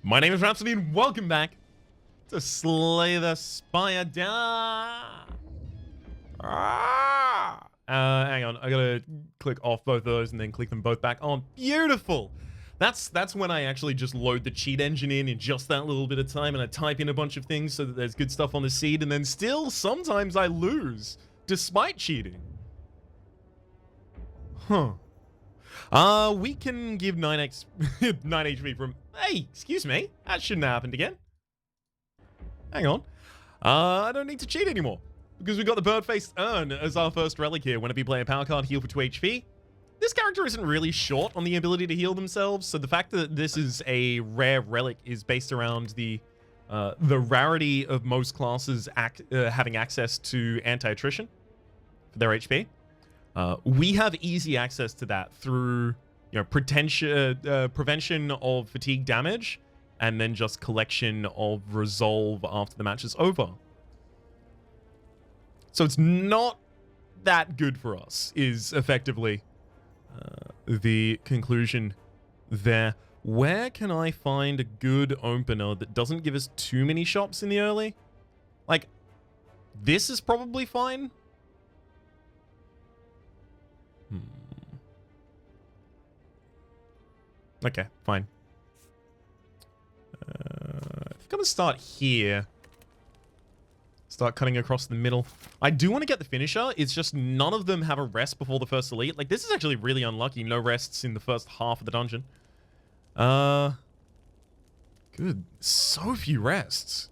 My name is Rhapsody, and welcome back to Slay the Spire. Hang on, I gotta click off both of those and then click them both back on. Beautiful! That's when I actually just load the cheat engine in just that little bit of time, and I type in a bunch of things so that there's good stuff on the seed, and then still, sometimes I lose, despite cheating. Huh. We can give 9 HP from... Hey, excuse me. That shouldn't have happened again. Hang on. I don't need to cheat anymore, because we got the bird-faced urn as our first relic here. Whenever you play a power card, heal for 2 HP. This character isn't really short on the ability to heal themselves, so the fact that this is a rare relic is based around the rarity of most classes having access to anti-attrition for their HP. We have easy access to that through, you know, prevention of fatigue damage, and then just collection of resolve after the match is over. So it's not that good for us, is effectively the conclusion there. Where can I find a good opener that doesn't give us too many shops in the early? Like, this is probably fine. Okay, fine. I think I'm gonna start here. Start cutting across the middle. I do want to get the finisher. It's just none of them have a rest before the first elite. Like, this is actually really unlucky. No rests in the first half of the dungeon. Good. So few rests.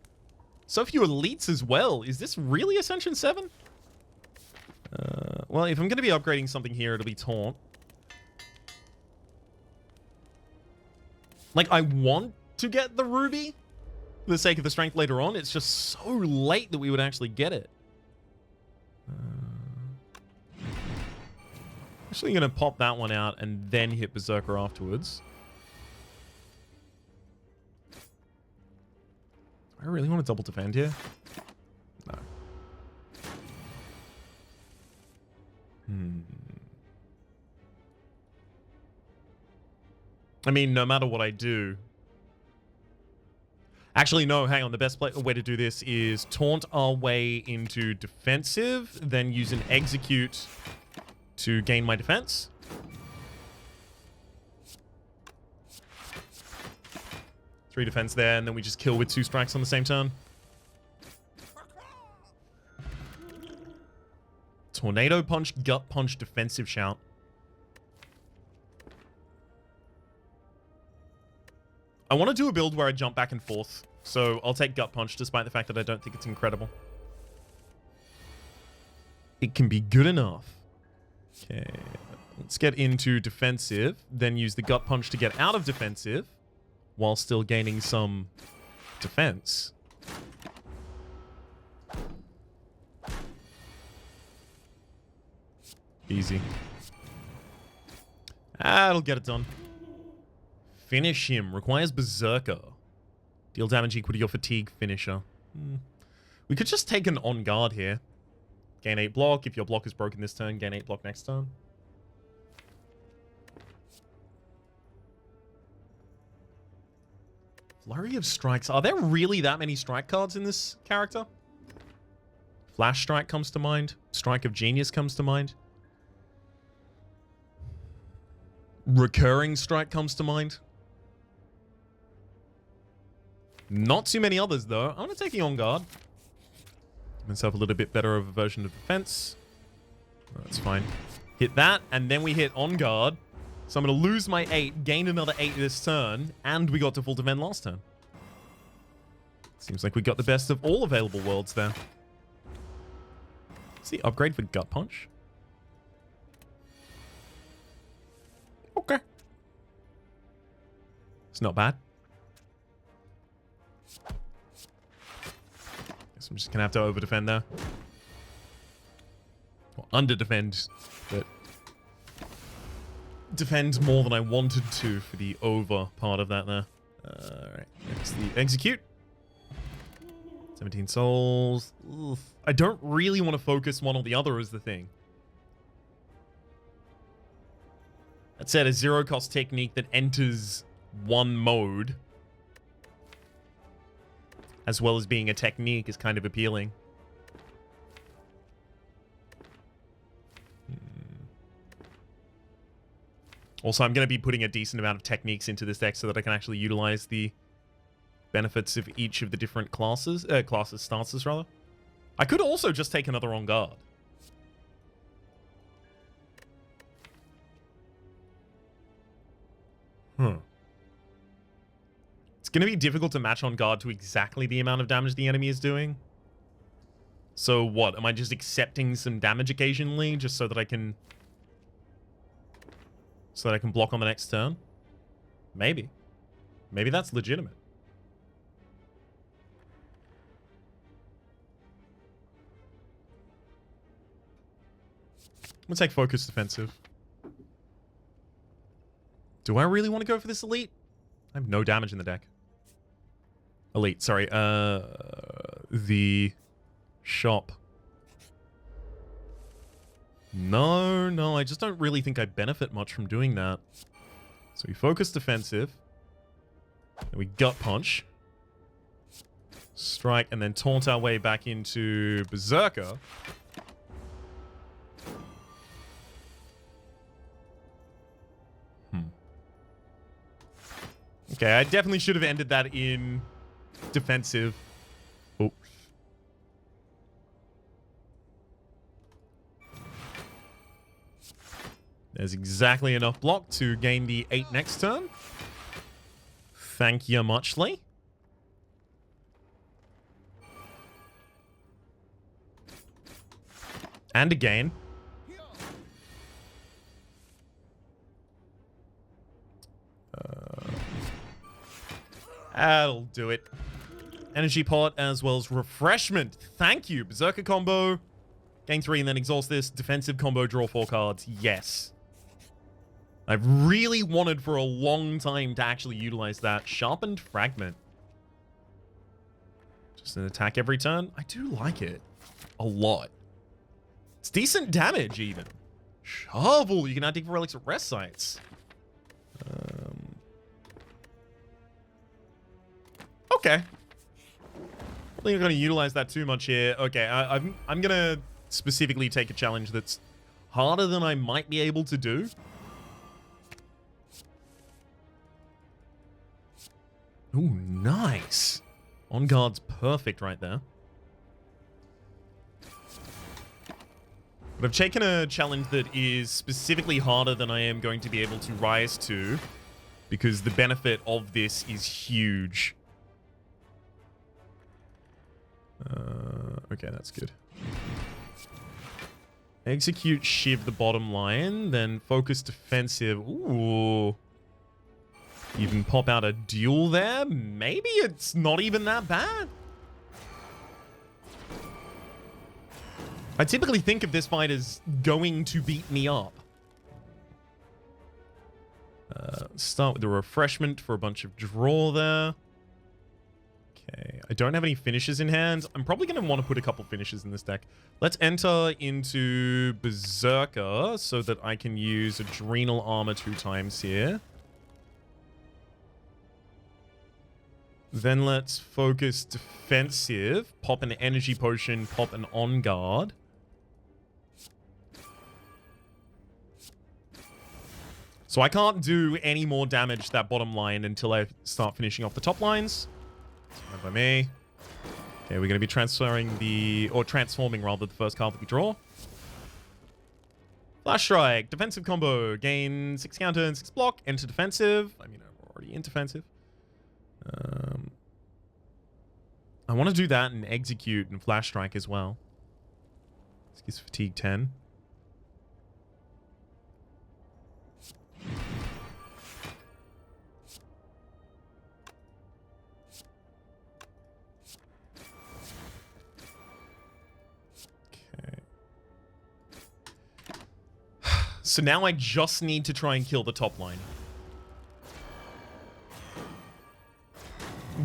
So few elites as well. Is this really Ascension 7? Well, if I'm going to be upgrading something here, it'll be Taunt. Like, I want to get the Ruby for the sake of the strength later on. It's just so late that we would actually get it. Actually going to pop that one out and then hit Berserker afterwards. I really want to double defend here? No. I mean, no matter what I do... Actually, no, hang on. The best way to do this is taunt our way into defensive, then use an execute to gain my defense. Three defense there, and then we just kill with 2 strikes on the same turn. Tornado punch, gut punch, defensive shout. I want to do a build where I jump back and forth, so I'll take gut punch despite the fact that I don't think it's incredible. It can be good enough. Okay, let's get into defensive, then use the gut punch to get out of defensive while still gaining some defense. Easy. That'll get it done. Finish him. Requires Berserker. Deal damage equal to your fatigue finisher. We could just take an on guard here. Gain 8 block. If your block is broken this turn, gain 8 block next turn. Flurry of strikes. Are there really that many strike cards in this character? Flash Strike comes to mind. Strike of Genius comes to mind. Recurring Strike comes to mind. Not too many others, though. I'm going to take the on guard. Give myself a little bit better of a version of defense. That's fine. Hit that, and then we hit on guard. So I'm going to lose my 8, gain another 8 this turn, and we got to full defend last turn. Seems like we got the best of all available worlds there. What's the upgrade for Gut Punch? Okay. It's not bad. Guess I'm just going to have to over-defend there. Or under-defend, but... defend more than I wanted to for the over part of that there. Alright, next the execute. 17 souls. Oof. I don't really want to focus one or the other is the thing. That said, a zero-cost technique that enters one mode as well as being a technique is kind of appealing. Also, I'm going to be putting a decent amount of techniques into this deck so that I can actually utilize the benefits of each of the different classes, stances rather. I could also just take another on guard. It's going to be difficult to match on guard to exactly the amount of damage the enemy is doing. So what? Am I just accepting some damage occasionally just so that I can... So that I can block on the next turn? Maybe. Maybe that's legitimate. I'm going to take focus defensive. Do I really want to go for this elite? I have no damage in the deck. Elite, sorry. The shop. No, I just don't really think I benefit much from doing that. So we focus defensive. Then we gut punch. Strike, and then taunt our way back into Berserker. Okay, I definitely should have ended that in defensive. Oh. There's exactly enough block to gain the 8 next turn. Thank you muchly. And again. That'll do it. Energy pot as well as refreshment. Thank you. Berserker combo. Gain 3 and then exhaust this. Defensive combo, draw 4 cards. Yes. I've really wanted for a long time to actually utilize that. Sharpened Fragment. Just an attack every turn. I do like it. A lot. It's decent damage even. Shovel. You can now dig for relics at rest sites. Okay. Probably not going to utilize that too much here. Okay, I'm going to specifically take a challenge that's harder than I might be able to do. Ooh, nice. On guard's perfect right there. But I've taken a challenge that is specifically harder than I am going to be able to rise to, because the benefit of this is huge. Okay, that's good. Execute Shiv the bottom line, then focus defensive. Ooh. Even pop out a duel there? Maybe it's not even that bad. I typically think of this fight as going to beat me up. Start with the refreshment for a bunch of draw there. Okay, I don't have any finishes in hand. I'm probably going to want to put a couple finishes in this deck. Let's enter into Berserker so that I can use Adrenal Armor 2 times here. Then let's focus defensive. Pop an energy potion, pop an on guard. So I can't do any more damage to that bottom line until I start finishing off the top lines. Fine by me. Okay, we're going to be transforming rather, the first card that we draw. Flash Strike, defensive combo. Gain 6 counter and 6 block. Enter defensive. I mean, I'm already in defensive. I want to do that and execute and Flash Strike as well. This gives fatigue 10. So now I just need to try and kill the top line.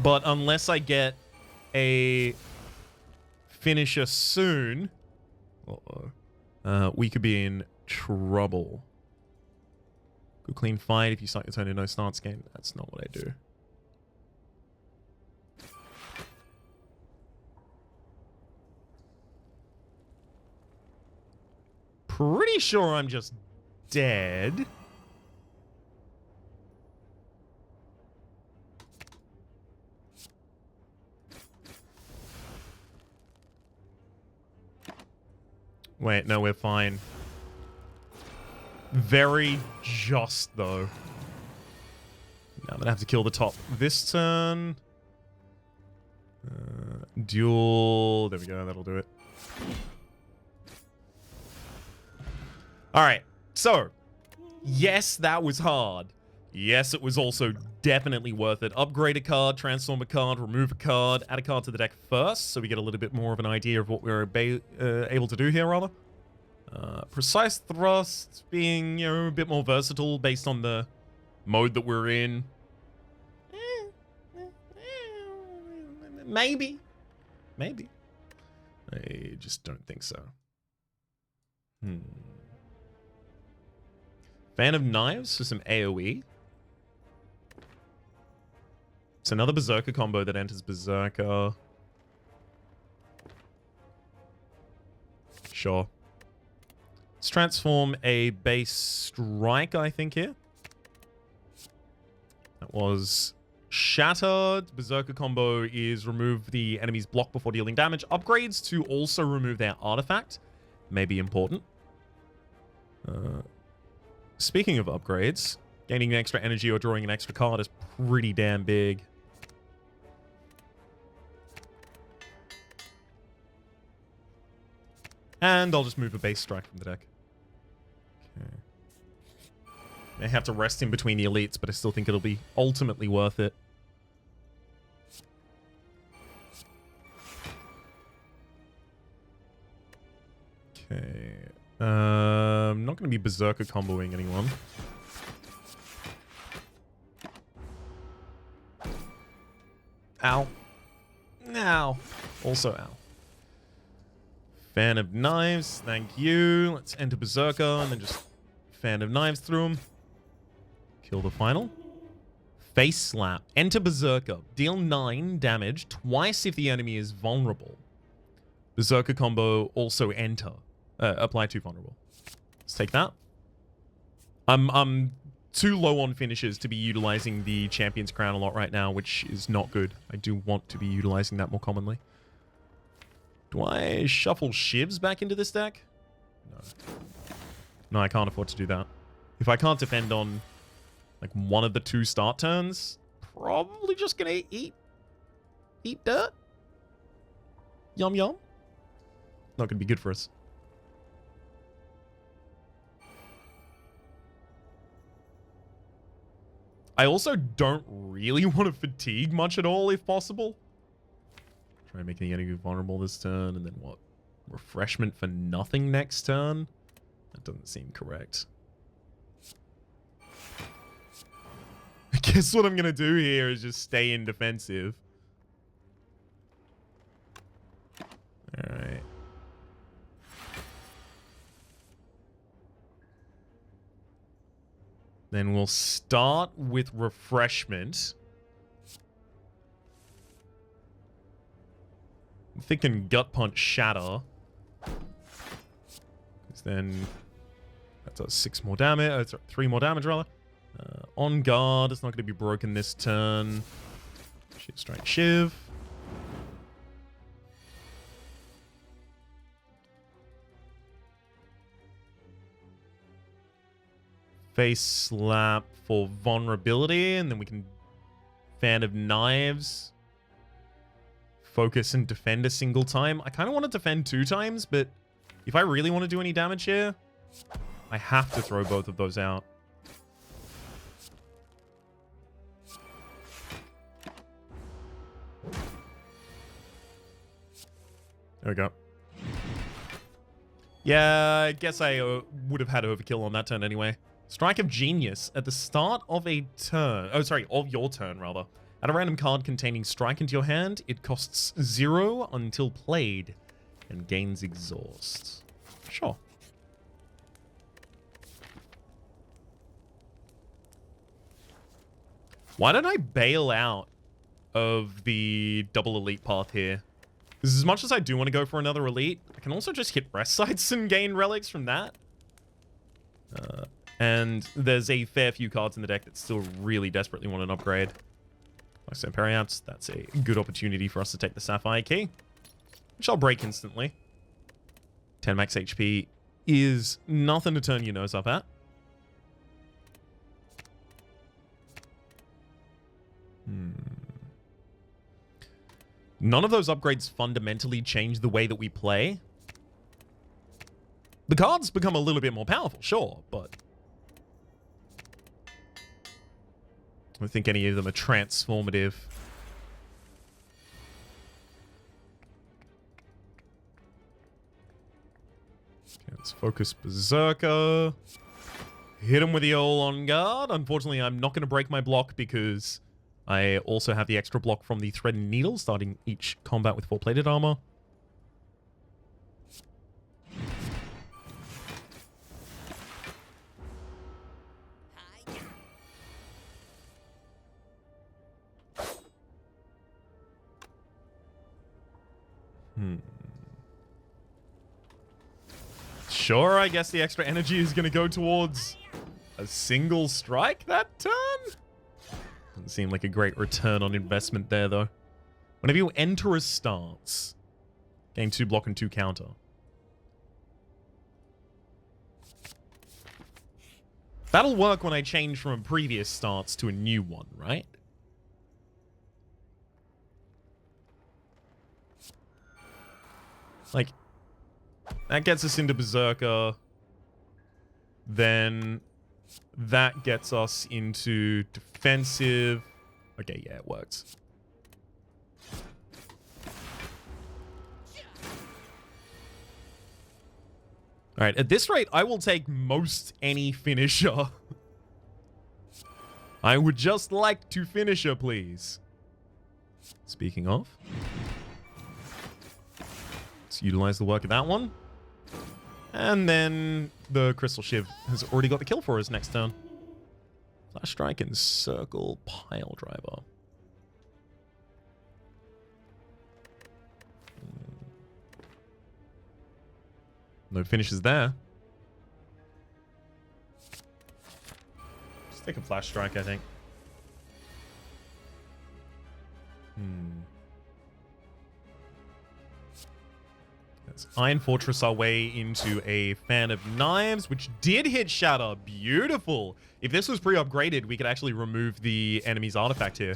But unless I get a finisher soon, we could be in trouble. Good clean fight if you start your turn in no stance game. That's not what I do. pretty sure I'm just dead. Wait, no, we're fine. Very just, though. Now I'm gonna have to kill the top this turn. Duel. There we go, that'll do it. Alright, so. Yes, that was hard. Yes, it was also definitely worth it. Upgrade a card, transform a card, remove a card, add a card to the deck first, so we get a little bit more of an idea of what we're able to do here, rather. Precise thrust being, you know, a bit more versatile based on the mode that we're in. Maybe. Maybe. I just don't think so. Fan of Knives for some AoE. It's another Berserker combo that enters Berserker. Sure. Let's transform a base strike, I think, here. That was Shattered. Berserker combo is remove the enemy's block before dealing damage. Upgrades to also remove their artifact may be important. Speaking of upgrades, gaining extra energy or drawing an extra card is pretty damn big. And I'll just move a base strike from the deck. Okay. May have to rest in between the elites, but I still think it'll be ultimately worth it. Okay. I'm not going to be Berserker comboing anyone. Ow. Ow. Also ow. Fan of Knives, thank you. Let's enter Berserker and then just Fan of Knives through him. Kill the final. Face Slap. Enter Berserker. Deal 9 damage twice if the enemy is vulnerable. Berserker combo also enter. Apply 2 vulnerable. Let's take that. I'm too low on finishes to be utilizing the Champion's Crown a lot right now, which is not good. I do want to be utilizing that more commonly. Do I shuffle Shivs back into this deck? No. No, I can't afford to do that. If I can't defend on like one of the 2 start turns, probably just gonna eat dirt. Yum yum. Not gonna be good for us. I also don't really want to fatigue much at all if possible. Try making the enemy vulnerable this turn, and then what? Refreshment for nothing next turn? That doesn't seem correct. I guess what I'm going to do here is just stay in defensive. Alright. Then we'll start with Refreshment. I'm thinking Gut Punch Shatter. Because then that does 6 more damage. 3 more damage, rather. On guard. It's not going to be broken this turn. Shiv Strike Shiv. Face Slap for vulnerability. And then we can Fan of Knives. Focus and defend a single time. I kind of want to defend 2 times, but if I really want to do any damage here, I have to throw both of those out. There we go. Yeah, I guess I would have had overkill on that turn anyway. Strike of Genius. At the start of a turn... Oh, sorry, of your turn, rather. Add a random card containing strike into your hand. It costs 0 until played and gains exhaust. Sure. Why don't I bail out of the double elite path here? Because as much as I do want to go for another elite, I can also just hit rest sites and gain relics from that. And there's a fair few cards in the deck that still really desperately want an upgrade. Like Samperiats, that's a good opportunity for us to take the Sapphire Key, which I'll break instantly. 10 max HP is nothing to turn your nose up at. None of those upgrades fundamentally change the way that we play. The cards become a little bit more powerful, sure, but I don't think any of them are transformative. Okay, let's focus Berserker. Hit him with the all on guard. Unfortunately, I'm not going to break my block because I also have the extra block from the Thread and Needle, starting each combat with 4-plated armor. Sure, I guess the extra energy is going to go towards a single strike that turn? Doesn't seem like a great return on investment there, though. Whenever you enter a stance, gain 2 block and 2 counter. That'll work when I change from a previous stance to a new one, right? Like, that gets us into Berserker. Then that gets us into defensive. Okay, yeah, it works. Alright, at this rate, I will take most any finisher. I would just like to finish her, please. Speaking of, let's utilize the work of that one. And then the Crystal Shiv has already got the kill for us next turn. Flash Strike and Circle Pile Driver. No finishes there. Just take a Flash Strike, I think. Let's Iron Fortress our way into a Fan of Knives, which did hit Shatter. Beautiful. If this was pre-upgraded, we could actually remove the enemy's artifact here.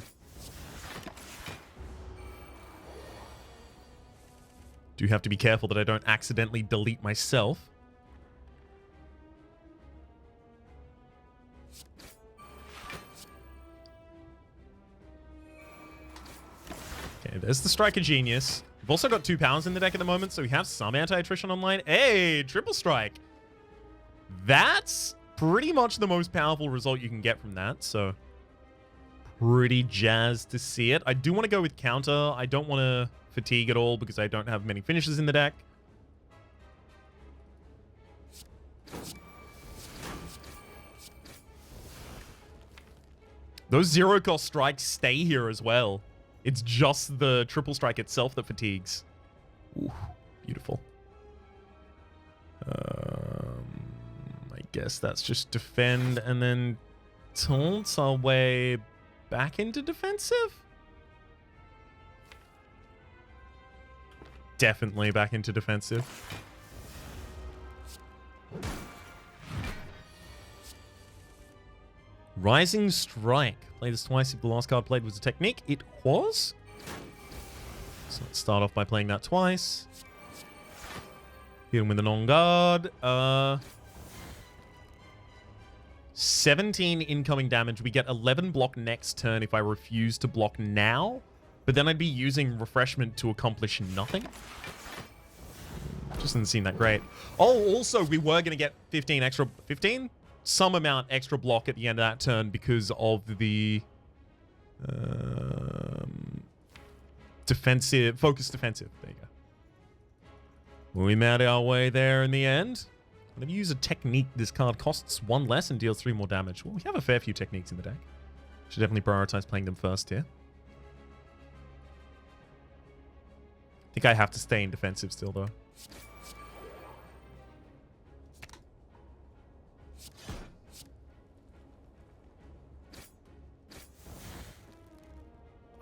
Do have to be careful that I don't accidentally delete myself. Okay, there's the Striker Genius. We've also got 2 pounds in the deck at the moment, so we have some anti-attrition online. Hey, Triple Strike. That's pretty much the most powerful result you can get from that, so pretty jazzed to see it. I do want to go with counter. I don't want to fatigue at all because I don't have many finishes in the deck. Those 0-cost strikes stay here as well. It's just the triple strike itself that fatigues. Ooh, beautiful. I guess that's just defend and then taunts our way back into defensive? Definitely back into defensive. Rising Strike. Play this twice if the last card played was a technique. It was. So let's start off by playing that twice. Hit him with an on-guard. 17 incoming damage. We get 11 block next turn if I refuse to block now. But then I'd be using Refreshment to accomplish nothing. Just doesn't seem that great. Oh, also, we were going to get 15 extra... 15? Some amount extra block at the end of that turn because of the... defensive... Focus defensive. There you go. We made our way there in the end. I'm going to use a technique. This card costs 1 less and deals 3 more damage. Well, we have a fair few techniques in the deck. Should definitely prioritize playing them first here. I think I have to stay in defensive still, though.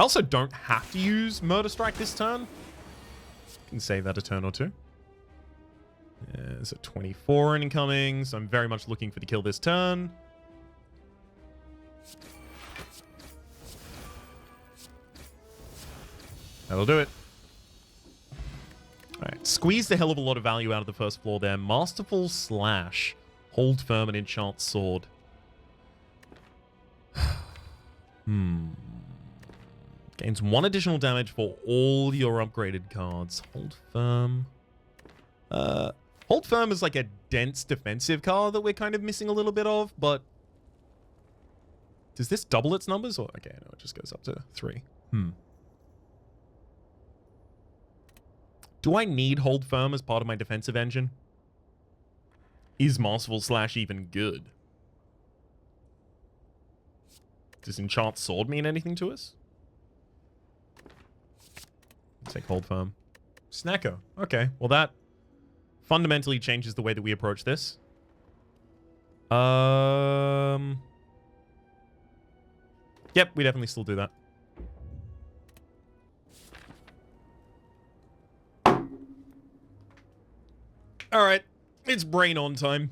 I also don't have to use Murder Strike this turn. Can save that a turn or two. There's a 24 incoming, so I'm very much looking for the kill this turn. That'll do it. Alright, squeezed a hell of a lot of value out of the first floor there. Masterful Slash. Hold firm and enchant sword. Gains 1 additional damage for all your upgraded cards. Hold firm. Hold firm is like a dense defensive card that we're kind of missing a little bit of, but does this double its numbers? Or okay, no, it just goes up to 3. Do I need Hold Firm as part of my defensive engine? Is Masterful Slash even good? Does Enchant Sword mean anything to us? Take Hold Firm. Snecko. Okay, well that fundamentally changes the way that we approach this. Yep, we definitely still do that. Alright, it's brain on time.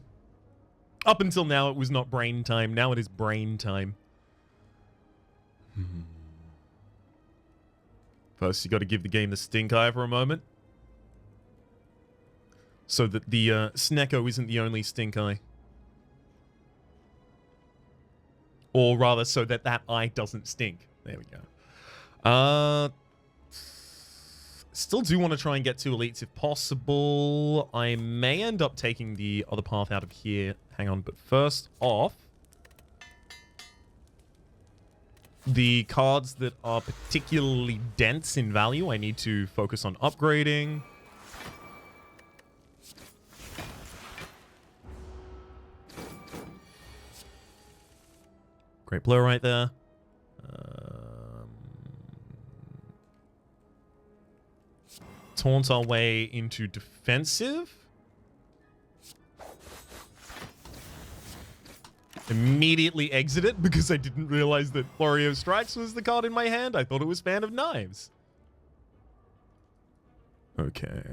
Up until now, it was not brain time. Now it is brain time. First, you got to give the game the stink eye for a moment. So that the Snecko isn't the only stink eye. Or rather, so that that eye doesn't stink. There we go. Still do want to try and get 2 elites if possible. I may end up taking the other path out of here. Hang on, but first off, the cards that are particularly dense in value, I need to focus on upgrading. Great blur right there. Taunt our way into defensive. Immediately exit it because I didn't realize that Florio Strikes was the card in my hand. I thought it was Fan of Knives. Okay.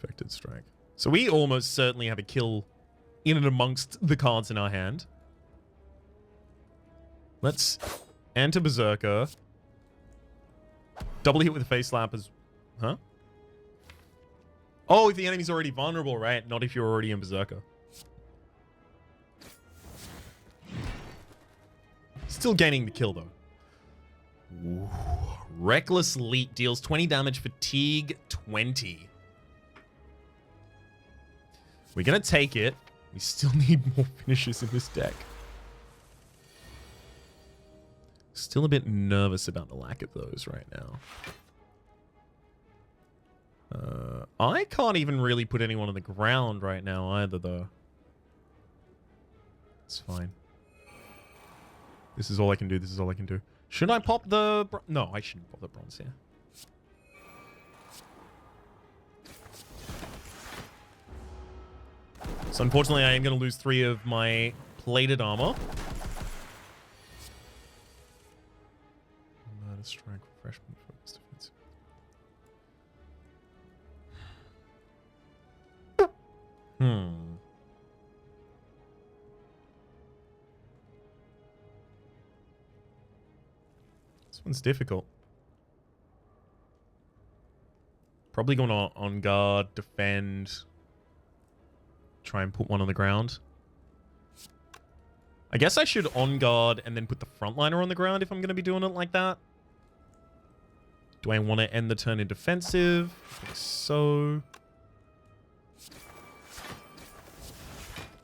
Perfected Strike. So we almost certainly have a kill in and amongst the cards in our hand. Let's enter Berserker. Double hit with a face slap as... Huh? Oh, if the enemy's already vulnerable, right? Not if you're already in Berserker. Still gaining the kill, though. Ooh. Reckless Leap deals 20 damage, fatigue 20. We're going to take it. We still need more finishes in this deck. Still a bit nervous about the lack of those right now. I can't even really put anyone on the ground right now either, though. It's fine. This is all I can do. This is all I can do. Should I pop the... No, I shouldn't pop the bronze here. So unfortunately, I am going to lose 3 of my plated armor. Murder Strike, Freshbone, focus defense. This one's difficult. Probably going to on guard, defend, try and put one on the ground. I guess I should on guard and then put the frontliner on the ground if I'm going to be doing it like that. Do I want to end the turn in defensive? I think so.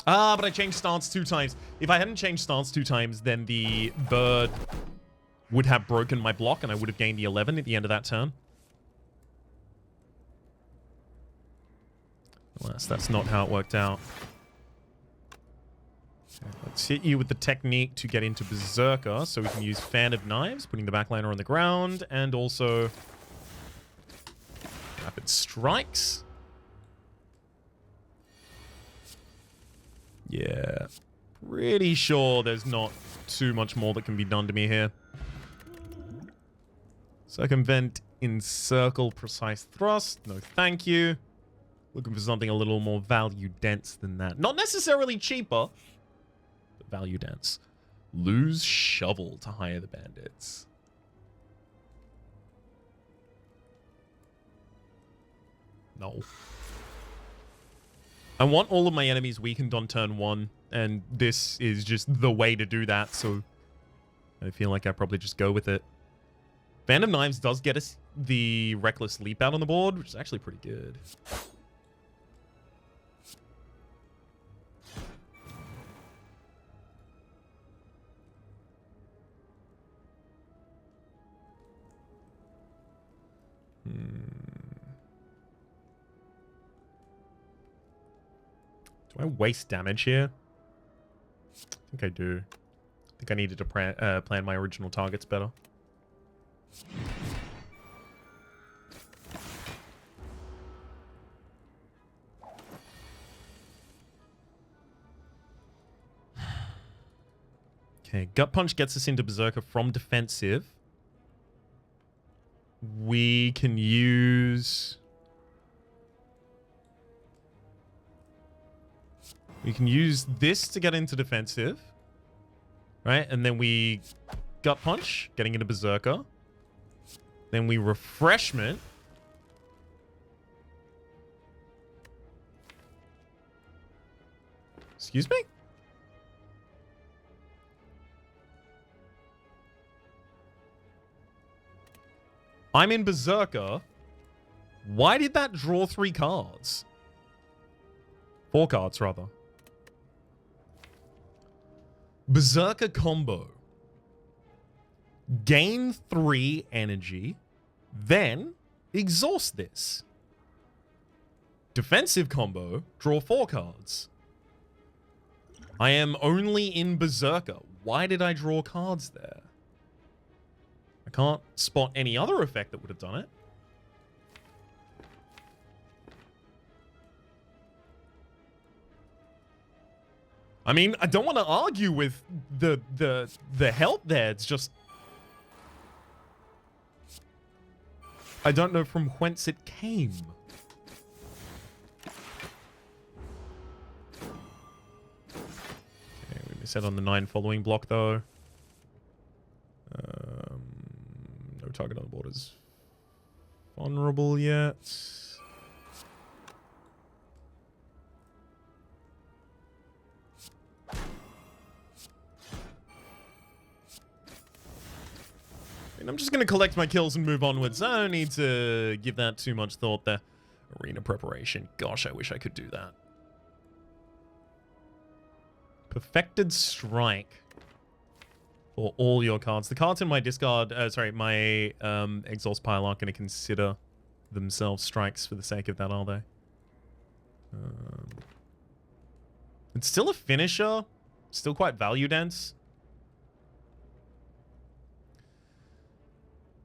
Ah, but I changed stance 2 times. If I hadn't changed stance 2 times, then the bird would have broken my block and I would have gained the 11 at the end of that turn. Alas, that's not how it worked out. Okay, let's hit you with the technique to get into Berserker so we can use Fan of Knives, putting the backliner on the ground, and also Rapid Strikes. Yeah, pretty sure there's not too much more that can be done to me here. Circumvent, encircle, precise thrust. No, thank you. Looking for something a little more value dense than that. Not necessarily cheaper, but value dense. Lose shovel to hire the bandits. No. I want all of my enemies weakened on turn 1, and this is just the way to do that, so I feel like I probably just go with it. Band of Knives does get us the Reckless Leap out on the board, which is actually pretty good. Do I waste damage here? I think I do. I think I needed to plan my original targets better. Okay, Gut Punch gets us into Berserker from defensive. We can use... We can use this to get into defensive. Right? And then we Gut Punch, getting into Berserker. Then we Refreshment. Excuse me? I'm in Berserker. Why did that draw 3 cards? 4 cards, rather. Berserker combo. Gain 3 energy, then exhaust this. Defensive combo, draw 4 cards. I am only in Berserker. Why did I draw cards there? I can't spot any other effect that would have done it. I mean, I don't want to argue with the help there. It's just... I don't know from whence it came. Okay, we missed out on the 9 following block, though. No target on the board is vulnerable yet. I'm just going to collect my kills and move onwards. I don't need to give that too much thought there. Arena preparation. Gosh, I wish I could do that. Perfected Strike. For all your cards. The cards in my discard, my exhaust pile aren't going to consider themselves strikes for the sake of that, are they? It's still a finisher. Still quite value dense.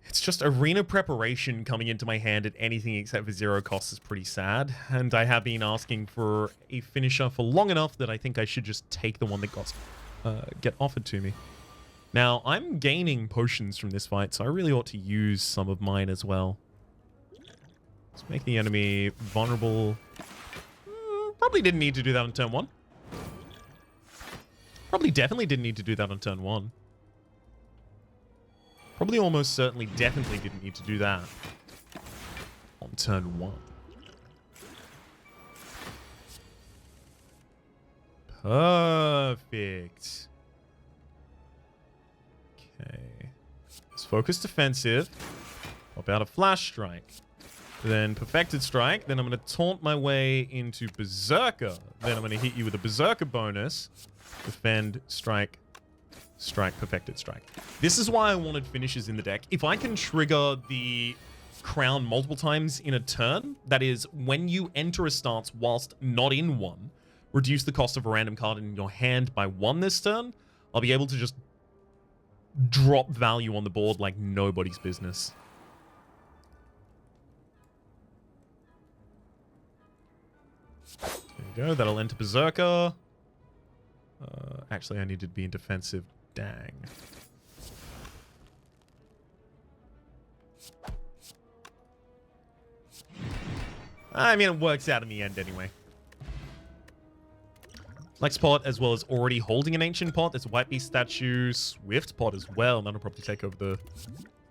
It's just arena preparation coming into my hand at anything except for 0 cost is pretty sad. And I have been asking for a finisher for long enough that I think I should just take the one that get offered to me. Now, I'm gaining potions from this fight, so I really ought to use some of mine as well. Let's make the enemy vulnerable. Probably didn't need to do that on turn 1. Probably definitely didn't need to do that on turn 1. Probably almost certainly definitely didn't need to do that on turn 1. Perfect. Okay. Let's focus defensive. Pop out a Flash Strike. Then Perfected Strike. Then I'm going to taunt my way into Berserker. Then I'm going to hit you with a Berserker bonus. Defend, Strike, Strike, Perfected Strike. This is why I wanted finishes in the deck. If I can trigger the crown multiple times in a turn, that is, when you enter a stance whilst not in one, reduce the cost of a random card in your hand by 1 this turn, I'll be able to just drop value on the board like nobody's business. There you go. That'll enter Berserker. Actually, I needed to be in defensive. Dang. I mean, it works out in the end anyway. Lex pot, as well as already holding an ancient pot. There's a White Beast statue, Swift pot as well. That'll probably take over the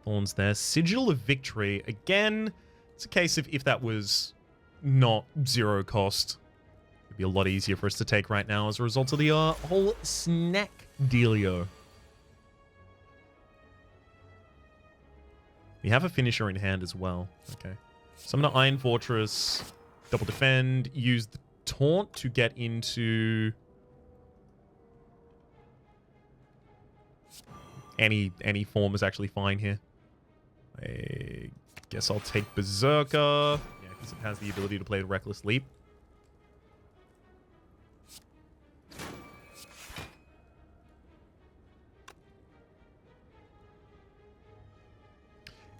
thorns there. Sigil of Victory. Again, it's a case of if that was not 0 cost, it'd be a lot easier for us to take right now as a result of the whole snack dealio. We have a finisher in hand as well. Okay. Summon an Iron Fortress, double defend, use the taunt to get into any form is actually fine here. I guess I'll take Berserker. Yeah, because it has the ability to play the Reckless Leap.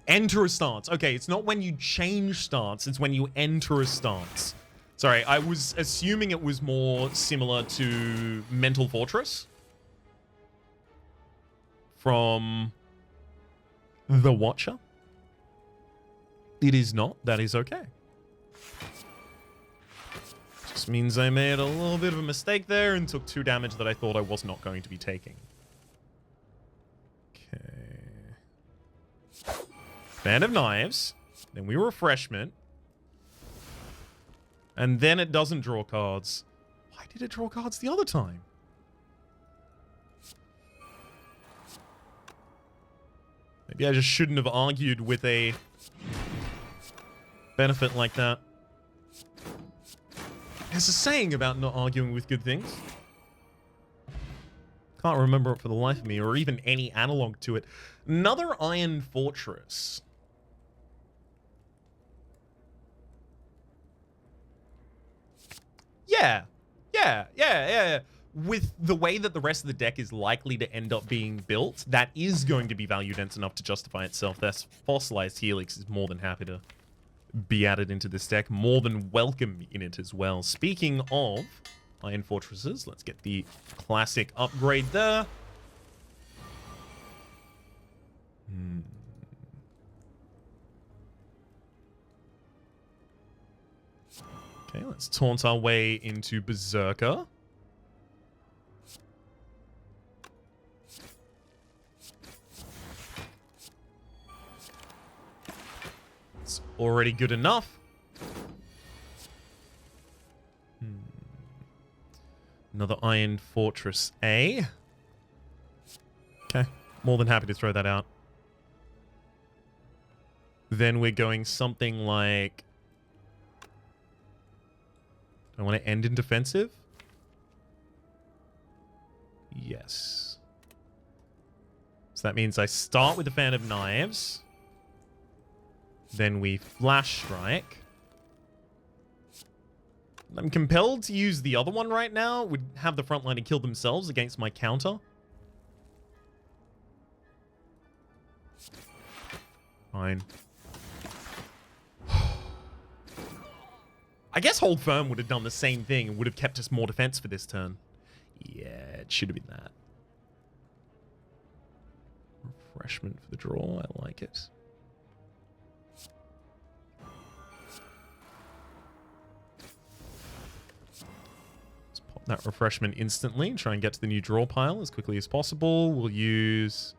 Enter a stance. Okay, it's not when you change stance, it's when you enter a stance. Sorry, I was assuming it was more similar to Mental Fortress from The Watcher. It is not. That is okay. Just means I made a little bit of a mistake there and took 2 damage that I thought I was not going to be taking. Okay. Band of Knives. Then we Refreshment. And then it doesn't draw cards. Why did it draw cards the other time? Maybe I just shouldn't have argued with a benefit like that. There's a saying about not arguing with good things. Can't remember it for the life of me, or even any analog to it. Another Iron Fortress. Yeah. With the way that the rest of the deck is likely to end up being built, that is going to be value dense enough to justify itself. That's Fossilized Helix is more than happy to be added into this deck. More than welcome in it as well. Speaking of Iron Fortresses, let's get the classic upgrade there. Okay, let's taunt our way into Berserker. It's already good enough. Another Iron Fortress A. Okay, more than happy to throw that out. Then we're going something like... I want to end in defensive? Yes. So that means I start with the Fan of Knives. Then we Flash Strike. I'm compelled to use the other one right now. Would have the frontline kill themselves against my counter. Fine. I guess Hold Firm would have done the same thing and would have kept us more defense for this turn. Yeah, it should have been that. Refreshment for the draw. I like it. Let's pop that Refreshment instantly. Try and get to the new draw pile as quickly as possible. We'll use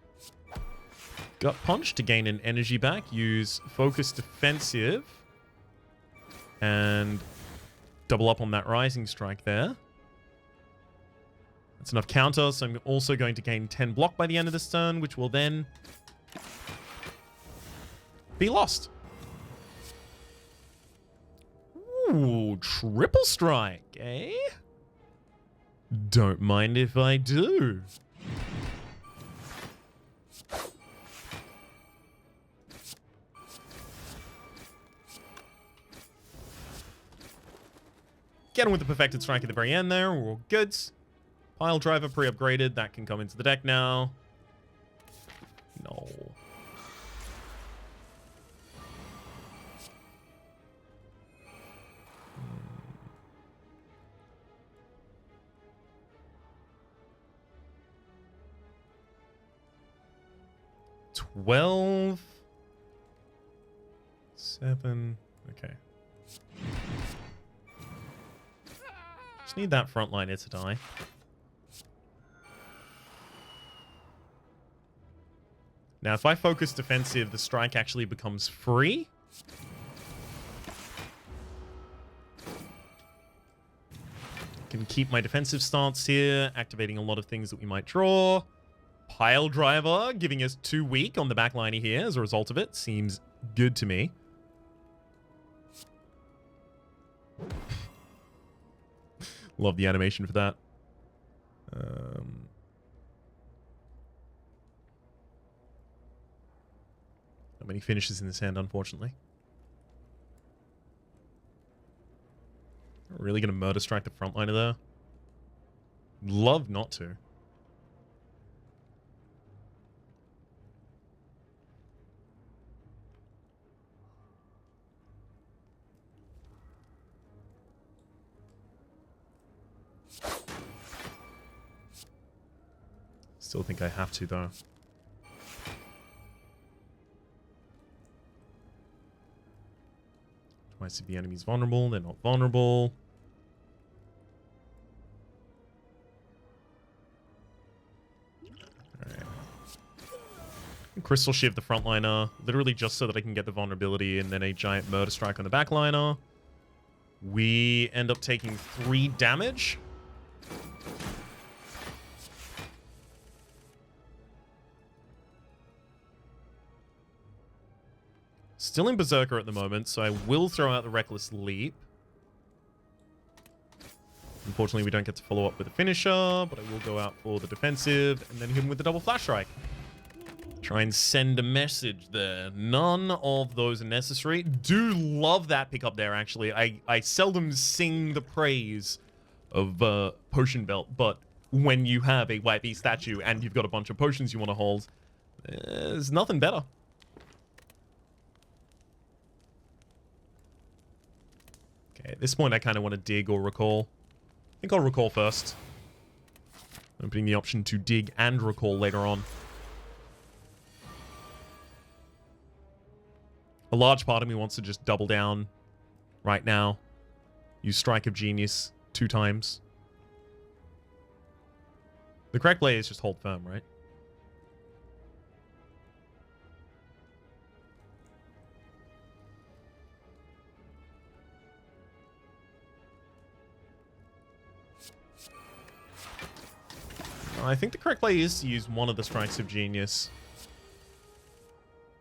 Gut Punch to gain an energy back. Use Focus Defensive. And double up on that Rising Strike there. That's enough counter, so I'm also going to gain 10 block by the end of this turn, which will then be lost. Ooh, triple strike, eh? Don't mind if I do. Get him with the Perfected Strike at the very end there. We're all good. Pile Driver pre-upgraded. That can come into the deck now. No. Hmm. 12. 7. Okay. Just need that frontliner to die. Now, if I focus defensive, the strike actually becomes free. Can keep my defensive stance here, activating a lot of things that we might draw. Pile driver, giving us 2 weak on the backliner here as a result of it. Seems good to me. Love the animation for that. Not many finishes in this hand, unfortunately. Really gonna murder strike the frontliner there? Love not to. Still think I have to, though. Twice if the enemy's vulnerable, they're not vulnerable. Alright. Crystal Shiv the frontliner, literally just so that I can get the vulnerability and then a giant murder strike on the backliner. We end up taking 3 damage. Still in Berserker at the moment, so I will throw out the Reckless Leap. Unfortunately, we don't get to follow up with a finisher, but I will go out for the defensive and then hit him with the double flash strike. Try and send a message there. None of those are necessary. Do love that pickup there, actually. I seldom sing the praise of Potion Belt, but when you have a White Beast statue and you've got a bunch of potions you want to hold, there's nothing better. Okay, at this point, I kind of want to dig or recall. I think I'll recall first. Opening the option to dig and recall later on. A large part of me wants to just double down right now. Use Strike of Genius 2 times. The correct play is just hold firm, right? I think the correct play is to use one of the Strikes of Genius.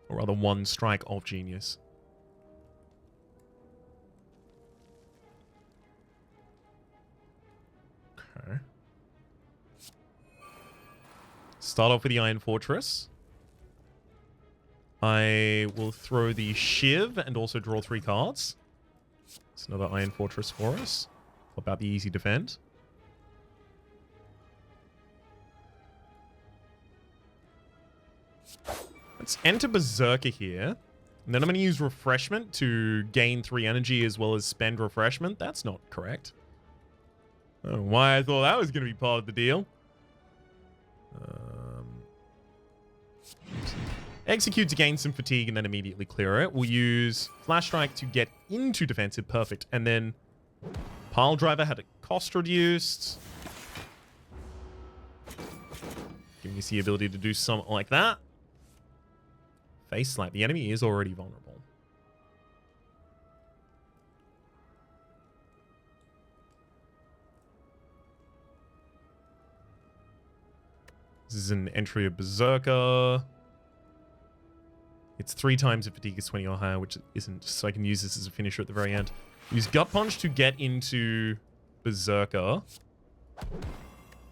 Or rather, one Strike of Genius. Okay. Start off with the Iron Fortress. I will throw the Shiv and also draw 3 cards. It's another Iron Fortress for us. What about the easy defend? Let's enter Berserker here. And then I'm going to use Refreshment to gain 3 energy as well as spend Refreshment. That's not correct. I don't know why I thought that was going to be part of the deal. Execute to gain some fatigue and then immediately clear it. We'll use Flash Strike to get into defensive. Perfect. And then Pile Driver had a cost reduced. Giving us the ability to do something like that. Face Slap. The enemy is already vulnerable. This is an entry of Berserker. It's 3 times if fatigue is 20 or higher, which isn't, so I can use this as a finisher at the very end. Use Gut Punch to get into Berserker.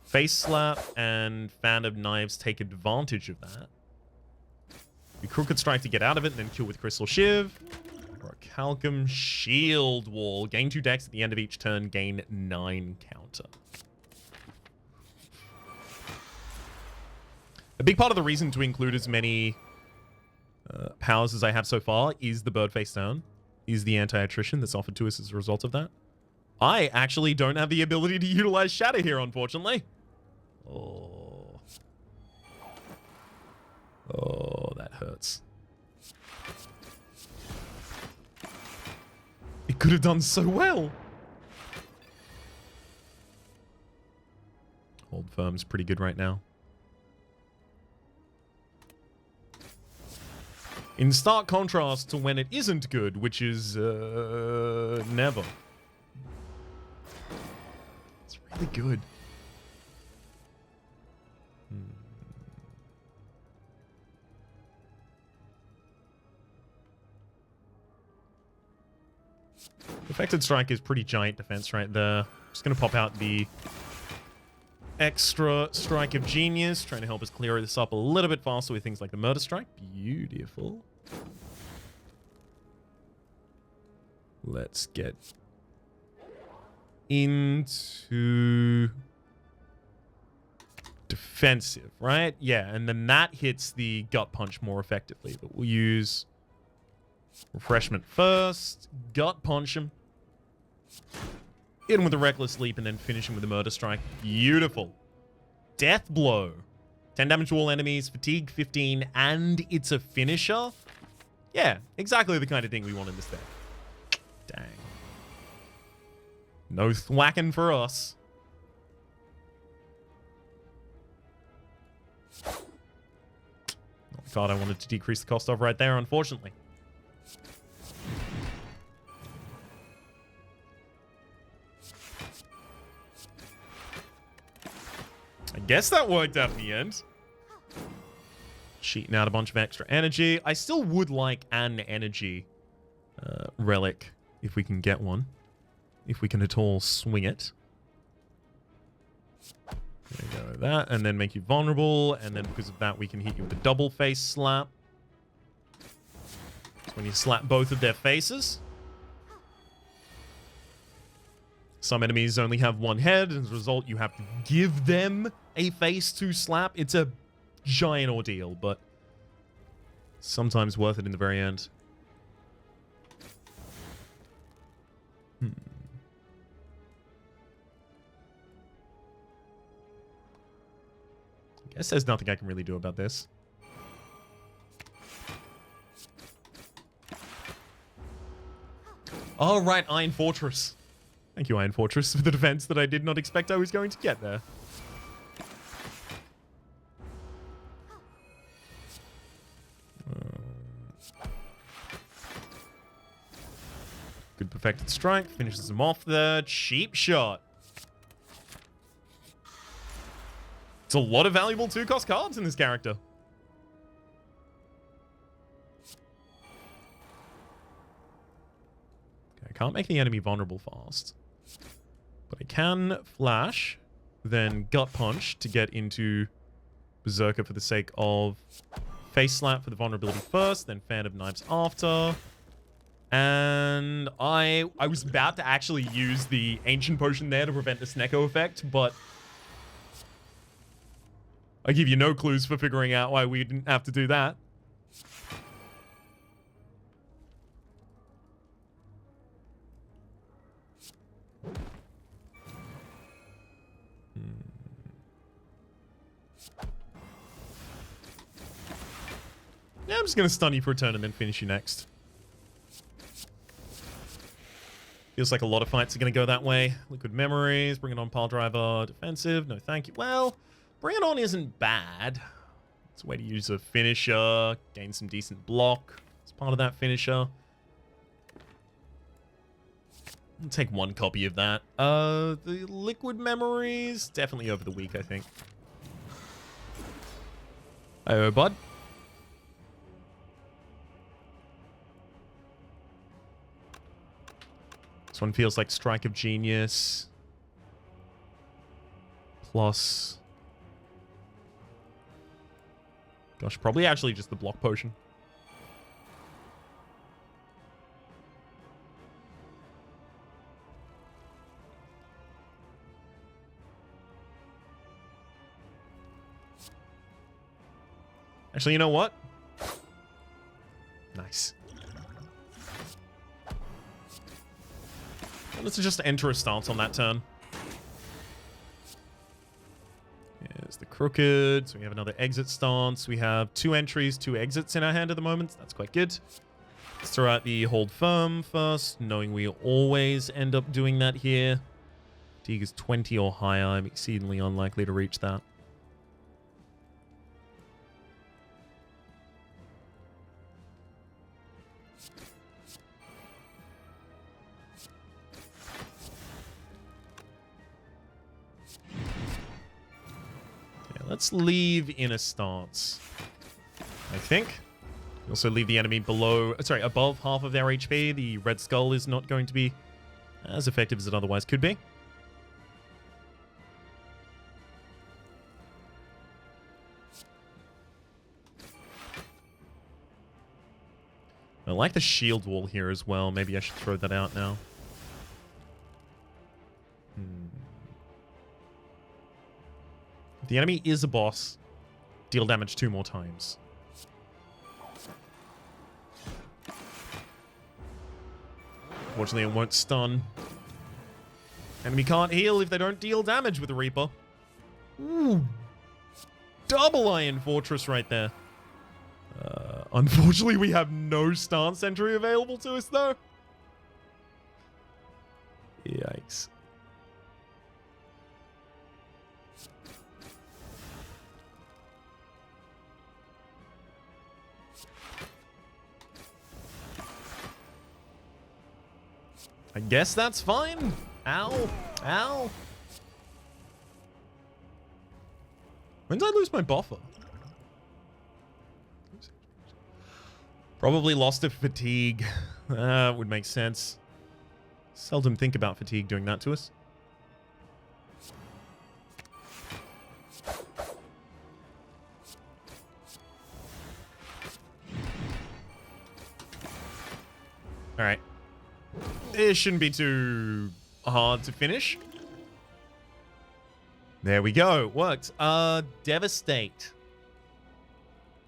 Face Slap and Fan of Knives take advantage of that. We Crooked Strike to get out of it, and then kill with Crystal Shiv. Or a Calcum Shield Wall. Gain 2 decks at the end of each turn, gain 9 counter. A big part of the reason to include as many powers as I have so far is the Bird Face Down. Is the anti-attrition that's offered to us as a result of that. I actually don't have the ability to utilize Shatter here, unfortunately. Oh. Oh, that hurts. It could have done so well. firm's pretty good right now. In stark contrast to when it isn't good, which is never. It's really good. Perfected Strike is pretty giant defense right there. Just going to pop out the extra Strike of Genius, trying to help us clear this up a little bit faster with things like the Murder Strike. Beautiful. Let's get into defensive, right? Yeah, and then that hits the Gut Punch more effectively. But we'll use Refreshment first, Gut Punch him, hit him with a Reckless Leap, and then finish him with a Murder Strike. Beautiful. Death Blow. 10 damage to all enemies, fatigue 15, and it's a finisher? Yeah, exactly the kind of thing we want in this deck. Dang. No thwacking for us. Not the card I wanted to decrease the cost of right there, unfortunately. I guess that worked out in the end. Cheating out a bunch of extra energy. I still would like an energy relic if we can get one. If we can at all swing it. There you go, that. And then make you vulnerable. And then because of that, we can hit you with a double face slap. So when you slap both of their faces. Some enemies only have one head, and as a result, you have to give them a face to slap. It's a giant ordeal, but sometimes worth it in the very end. I guess there's nothing I can really do about this. Oh, right, Iron Fortress. Thank you, Iron Fortress, for the defense that I did not expect I was going to get there. Good Perfected Strike. Finishes him off there. Cheap Shot. It's a lot of valuable 2-cost cards in this character. Okay, I can't make the enemy vulnerable fast. But I can Flash, then Gut Punch to get into Berserker for the sake of Face Slap for the vulnerability first, then Fan of Knives after. And I was about to actually use the Ancient Potion there to prevent the Snecko effect, but I give you no clues for figuring out why we didn't have to do that. Yeah, I'm just going to stun you for a turn and then finish you next. Feels like a lot of fights are going to go that way. Liquid Memories, bring it on Pile Driver, defensive, no thank you. Well, bring it on isn't bad. It's a way to use a finisher, gain some decent block as part of that finisher. I'll take one copy of that. The Liquid Memories, definitely over the week, I think. Hey, bud. This one feels like Strike of Genius. Plus... Gosh, probably actually just the block potion. Actually, you know what? Nice. Let's just enter a stance on that turn. Here's the Crooked. So we have another exit stance. We have 2 entries, 2 exits in our hand at the moment. That's quite good. Let's throw out the Hold Firm first, knowing we always end up doing that here. Fatigue is 20 or higher. I'm exceedingly unlikely to reach that. Let's leave in a stance, I think. Also leave the enemy above half of their HP. The red skull is not going to be as effective as it otherwise could be. I like the shield wall here as well. Maybe I should throw that out now. If the enemy is a boss, deal damage 2 more times. Fortunately, it won't stun. Enemy can't heal if they don't deal damage with the Reaper. Ooh. Double Iron Fortress right there. Unfortunately, we have no stance entry available to us, though. Yikes. I guess that's fine. Ow. Ow. When did I lose my buffer? Probably lost to fatigue. Would make sense. Seldom think about fatigue doing that to us. Alright. It shouldn't be too hard to finish. There we go. Worked. Devastate.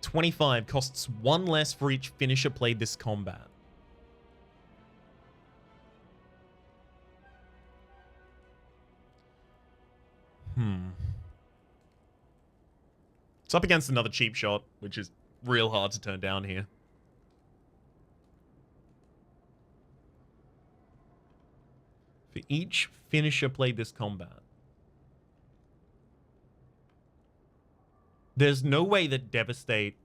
25 costs 1 less for each finisher played this combat. It's up against another cheap shot, which is real hard to turn down here. For each finisher played this combat. There's no way that Devastate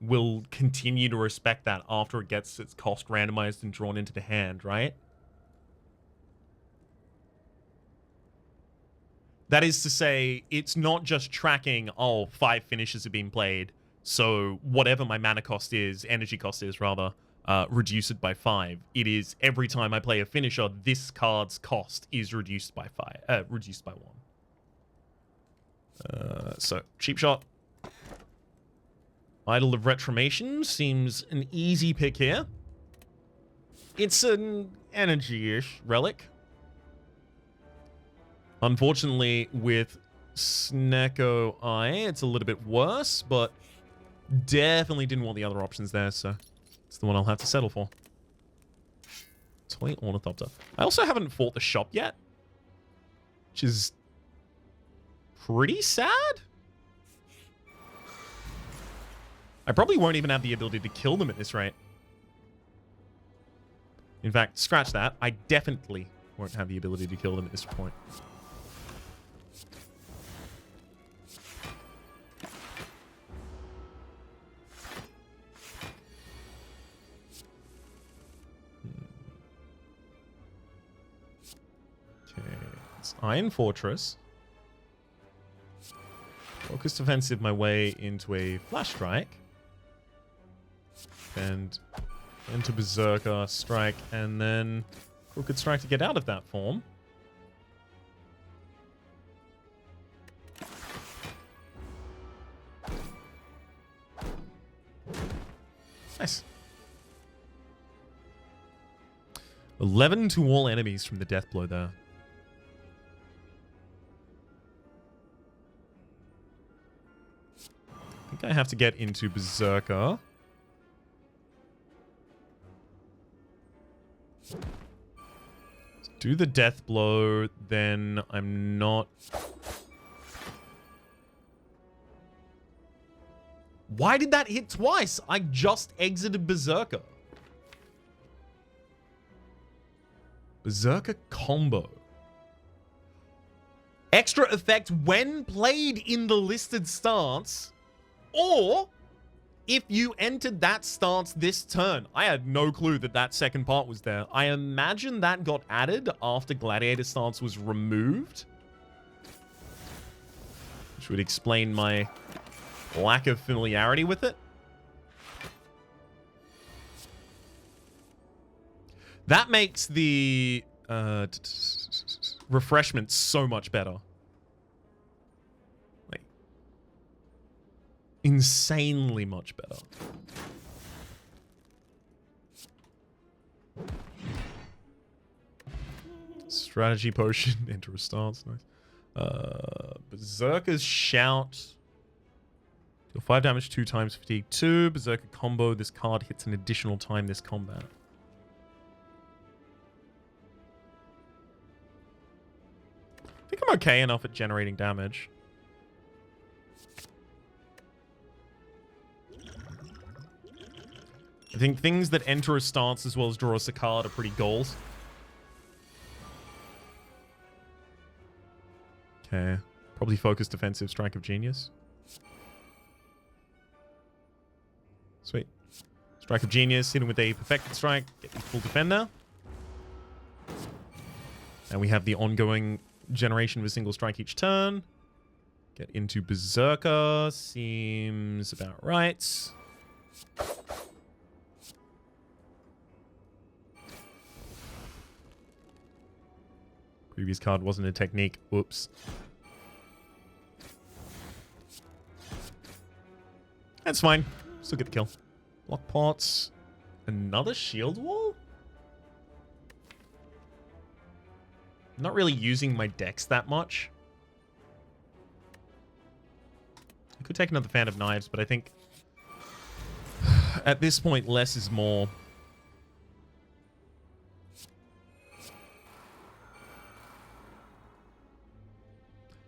will continue to respect that after it gets its cost randomized and drawn into the hand, right? That is to say, it's not just tracking, oh, 5 finishes have been played, so whatever my mana cost is, energy cost is, rather, reduce it by 5. It is every time I play a finisher, this card's cost is reduced by 5. Reduced by 1. So, cheap shot. Idol of Retromation seems an easy pick here. It's an energy-ish relic. Unfortunately, with Snecko it's a little bit worse, but definitely didn't want the other options there, so it's the one I'll have to settle for. Toy Ornithopter. I also haven't fought the shop yet, which is pretty sad. I probably won't even have the ability to kill them at this rate. In fact, scratch that. I definitely won't have the ability to kill them at this point. Okay, it's Iron Fortress. Focused offensive my way into a flash strike. And into Berserker strike, and then Crooked Strike to get out of that form. Nice. 11 to all enemies from the death blow there. I think I have to get into Berserker. Do the death blow, then I'm not... Why did that hit twice? I just exited Berserker. Berserker combo. Extra effect when played in the listed stance, or if you entered that stance this turn. I had no clue that that second part was there. I imagine that got added after Gladiator stance was removed, which would explain my lack of familiarity with it. That makes the refreshment so much better. Like, insanely much better. Strategy potion, enter a stance, nice. Berserker's Shout. Deal 5 damage 2 times, fatigue 2. Berserker combo, this card hits an additional time this combat. I think I'm okay enough at generating damage. I think things that enter a stance as well as draw us a card are pretty goals. Okay. Probably focus defensive, Strike of Genius. Sweet. Strike of Genius, hit him with a perfected strike, get the full defender. And we have the ongoing generation of a single strike each turn. Get into Berserker. Seems about right. Previous card wasn't a technique. Whoops. That's fine. Still get the kill. Block pots. Another shield wall? I'm not really using my decks that much. I could take another Fan of Knives, but I think at this point, less is more.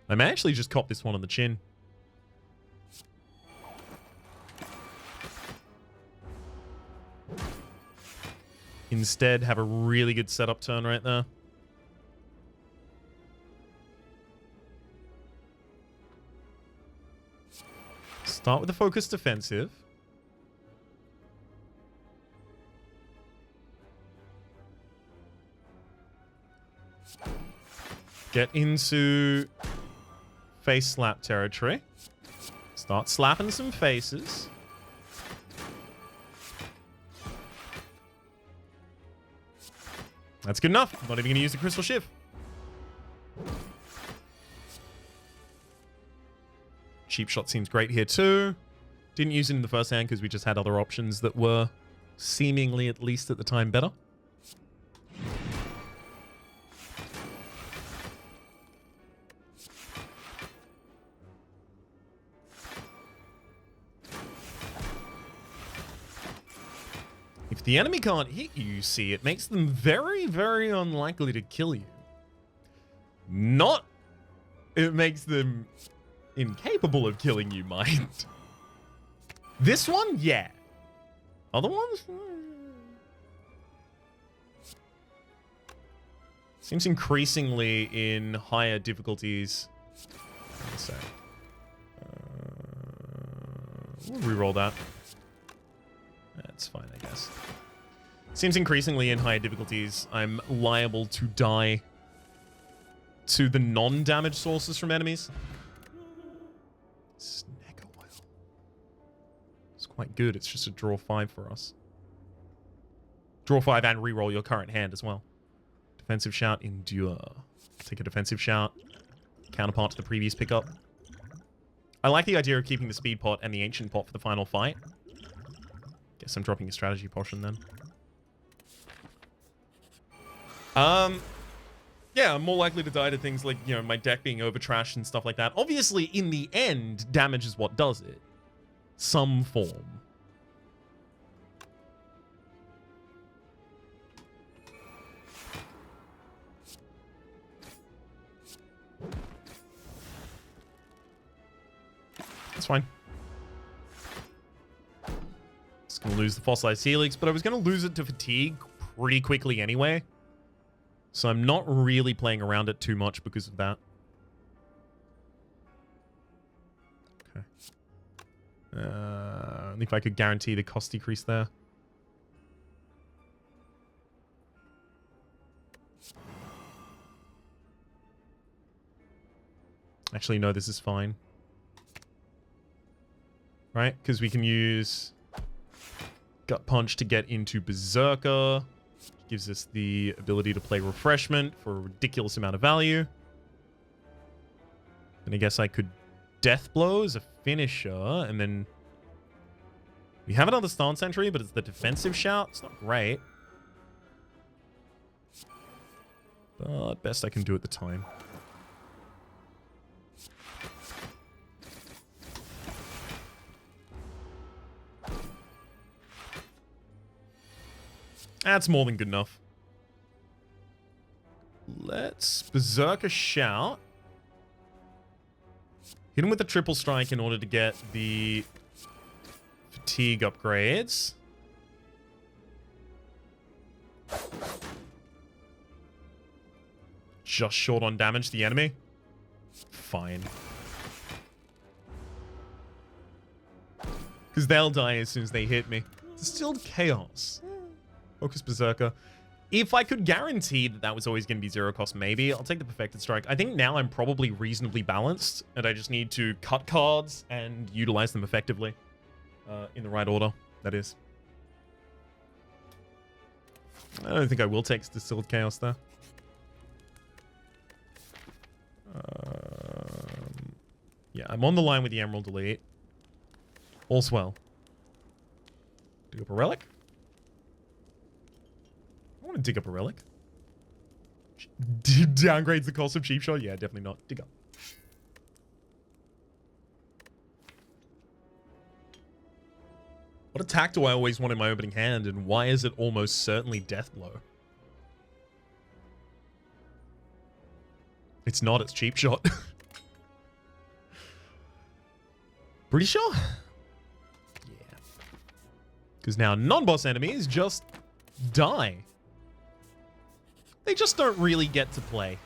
I may actually just cop this one on the chin. Instead, have a really good setup turn right there. Start with a focused defensive. Get into face slap territory. Start slapping some faces. That's good enough. I'm not even going to use the Crystal Shiv. Cheap Shot seems great here too. Didn't use it in the first hand because we just had other options that were seemingly, at least at the time, better. If the enemy can't hit you, see, it makes them very, very unlikely to kill you. Not, it makes them incapable of killing you, mind. This one, yeah. Other ones? Seems increasingly in higher difficulties. One sec. We'll reroll that. That's fine, I guess. Seems increasingly in higher difficulties, I'm liable to die to the non-damage sources from enemies. Snecko oil. It's quite good. It's just a draw 5 for us. Draw 5 and reroll your current hand as well. Defensive shout, endure. Take a defensive shout. Counterpart to the previous pickup. I like the idea of keeping the speed pot and the ancient pot for the final fight. Guess I'm dropping a strategy potion then. Yeah, I'm more likely to die to things like, you know, my deck being overtrashed and stuff like that. Obviously, in the end, damage is what does it. Some form. That's fine. Just gonna lose the fossilized helix, but I was gonna lose it to fatigue pretty quickly anyway. So I'm not really playing around it too much because of that. Okay. Only if I could guarantee the cost decrease there. Actually, no, this is fine. Right? Because we can use Gut Punch to get into Berserker. Gives us the ability to play Refreshment for a ridiculous amount of value. And I guess I could Death Blow as a finisher, and then we have another Stance Entry, but it's the defensive shout. It's not great. But best I can do at the time. That's more than good enough. Let's Berserker Shout. Hit him with a triple strike in order to get the fatigue upgrades. Just short on damage to the enemy. Fine. Because they'll die as soon as they hit me. Distilled Chaos. Focus Berserker. If I could guarantee that that was always going to be zero cost, maybe I'll take the Perfected Strike. I think now I'm probably reasonably balanced, and I just need to cut cards and utilize them effectively. In the right order, that is. I don't think I will take Distilled Chaos there. Yeah, I'm on the line with the Emerald Delete. All's well. Dig up a relic? I want to dig up a relic. Downgrades the cost of Cheap Shot? Yeah, definitely not. Dig up. What attack do I always want in my opening hand, and why is it almost certainly Death Blow? It's not, it's Cheap Shot. Pretty sure? Yeah. Because now non-boss enemies just die. They just don't really get to play.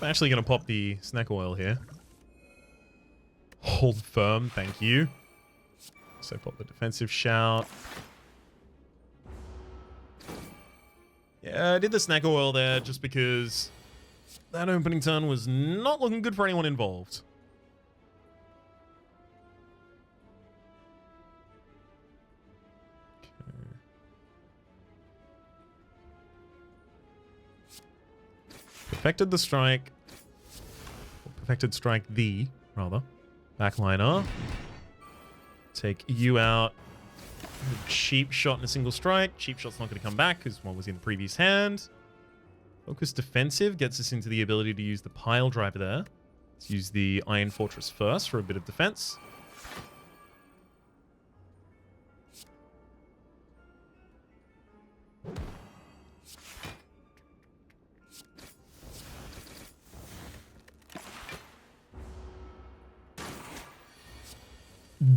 I'm actually going to pop the Snecko oil here. Hold firm, thank you. So pop the defensive shout. Yeah, I did the Snecko oil there just because that opening turn was not looking good for anyone involved. Perfected the strike. Perfected strike the, rather. Backliner. Take you out. Cheap shot in a single strike. Cheap shot's not going to come back because one was in the previous hand. Focus defensive gets us into the ability to use the pile driver there. Let's use the Iron Fortress first for a bit of defense.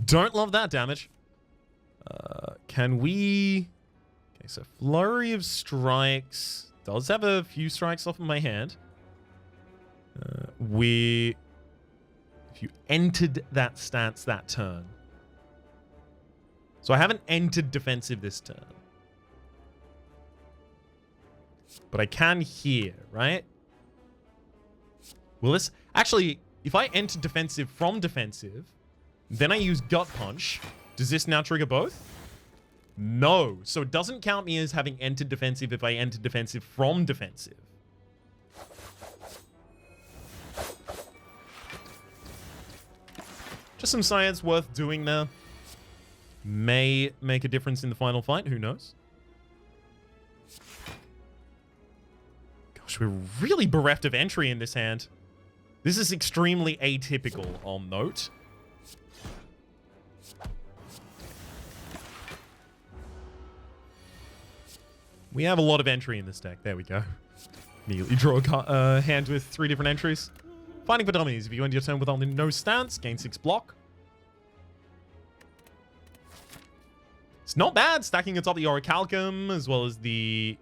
Don't love that damage. Can we... Okay, so Flurry of Strikes does have a few strikes off of my hand. If you entered that stance that turn. So I haven't entered defensive this turn. But I can here, right? Will this... Actually, if I enter defensive from defensive... Then I use Gut Punch. Does this now trigger both? No. So it doesn't count me as having entered defensive if I entered defensive from defensive. Just some science worth doing there. May make a difference in the final fight. Who knows? Gosh, we're really bereft of entry in this hand. This is extremely atypical, I'll note. We have a lot of entry in this deck. There we go. Immediately draw a hand with 3 different entries. Fighting for dummies. If you end your turn with only no stance, gain 6 block. It's not bad. Stacking atop the Orichalcum as well as the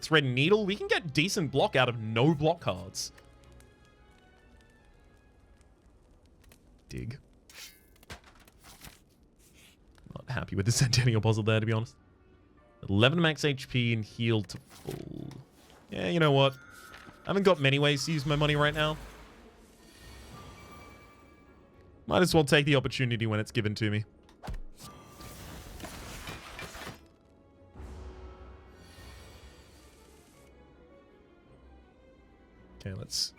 Thread and Needle. We can get decent block out of no block cards. Dig. Not happy with the Centennial puzzle there, to be honest. 11 max HP and healed to full. Yeah, you know what? I haven't got many ways to use my money right now. Might as well take the opportunity when it's given to me. Okay, let's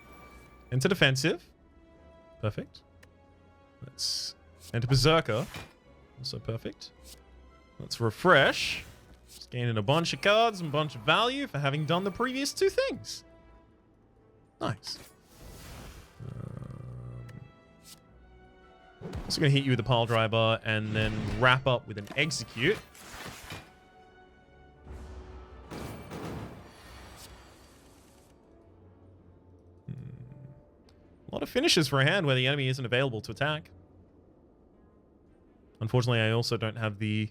enter defensive. Perfect. Let's enter Berserker. Also perfect. Let's refresh. Just gaining a bunch of cards and a bunch of value for having done the previous 2 things. Nice. Also going to hit you with a pile driver and then wrap up with an execute. A lot of finishes for a hand where the enemy isn't available to attack. Unfortunately, I also don't have the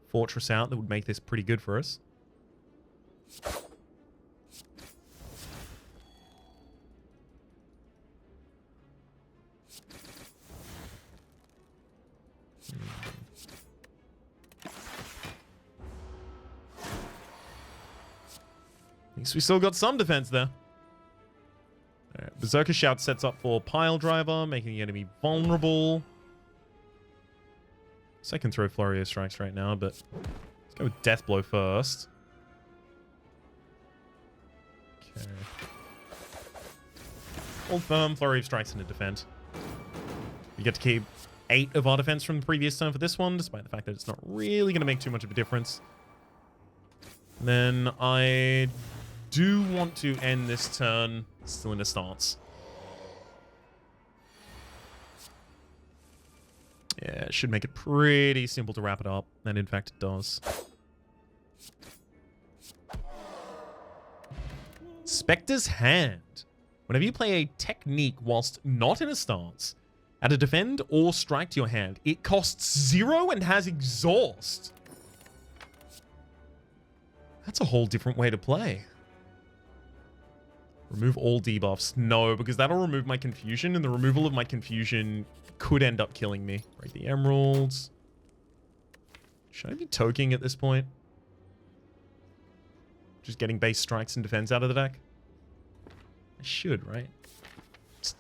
Fortress out that would make this pretty good for us. At least we still got some defense there. Alright, Berserker Shout sets up for Pile Driver, making the enemy vulnerable. So I can throw Flurry of Strikes right now, but let's go with Death Blow first. Okay. Hold firm, Flurry of Strikes into defend. You get to keep 8 of our defense from the previous turn for this one, despite the fact that it's not really going to make too much of a difference. Then I do want to end this turn still in a stance. Yeah, it should make it pretty simple to wrap it up, and in fact it does. Spectre's Hand. Whenever you play a technique whilst not in a stance, add a defend or strike to your hand. It costs 0 and has exhaust. That's a whole different way to play. Remove all debuffs. No, because that'll remove my confusion, and the removal of my confusion could end up killing me. Break the emeralds. Should I be toking at this point? Just getting base strikes and defense out of the deck? I should, right? It's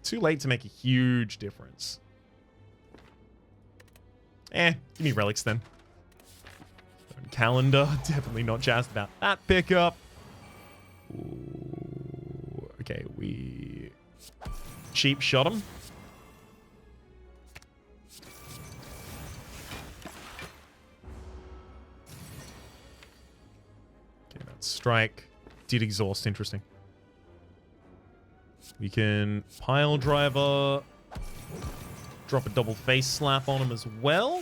too late to make a huge difference. Give me relics then. Calendar, definitely not jazzed about that pickup. Ooh, okay, we cheap shot him. Okay, that strike did exhaust. Interesting. We can pile driver, drop a double face slap on him as well.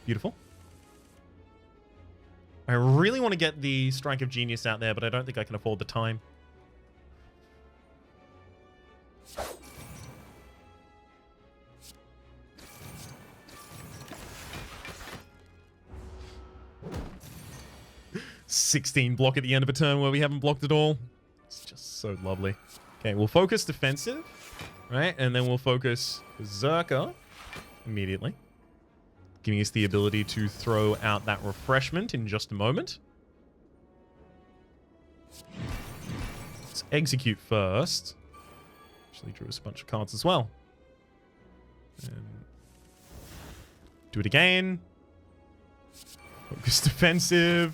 Beautiful. I really want to get the Strike of Genius out there, but I don't think I can afford the time. $16 block at the end of a turn where we haven't blocked at all. It's just so lovely. Okay, we'll focus defensive, right? And then we'll focus Berserker immediately, giving us the ability to throw out that refreshment in just a moment. Let's execute first. Actually drew us a bunch of cards as well. And do it again. Focus defensive.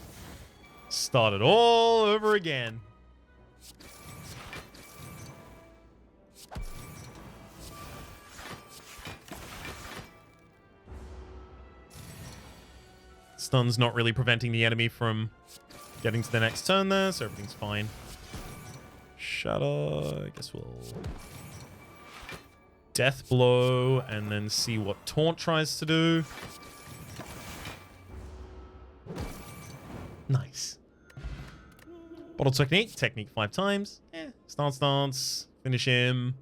Start it all over again. Stun's not really preventing the enemy from getting to the next turn there, so everything's fine. Shatter, I guess we'll Death Blow and then see what Taunt tries to do. Nice. Bottle technique. Technique 5 times. Stance. Finish him.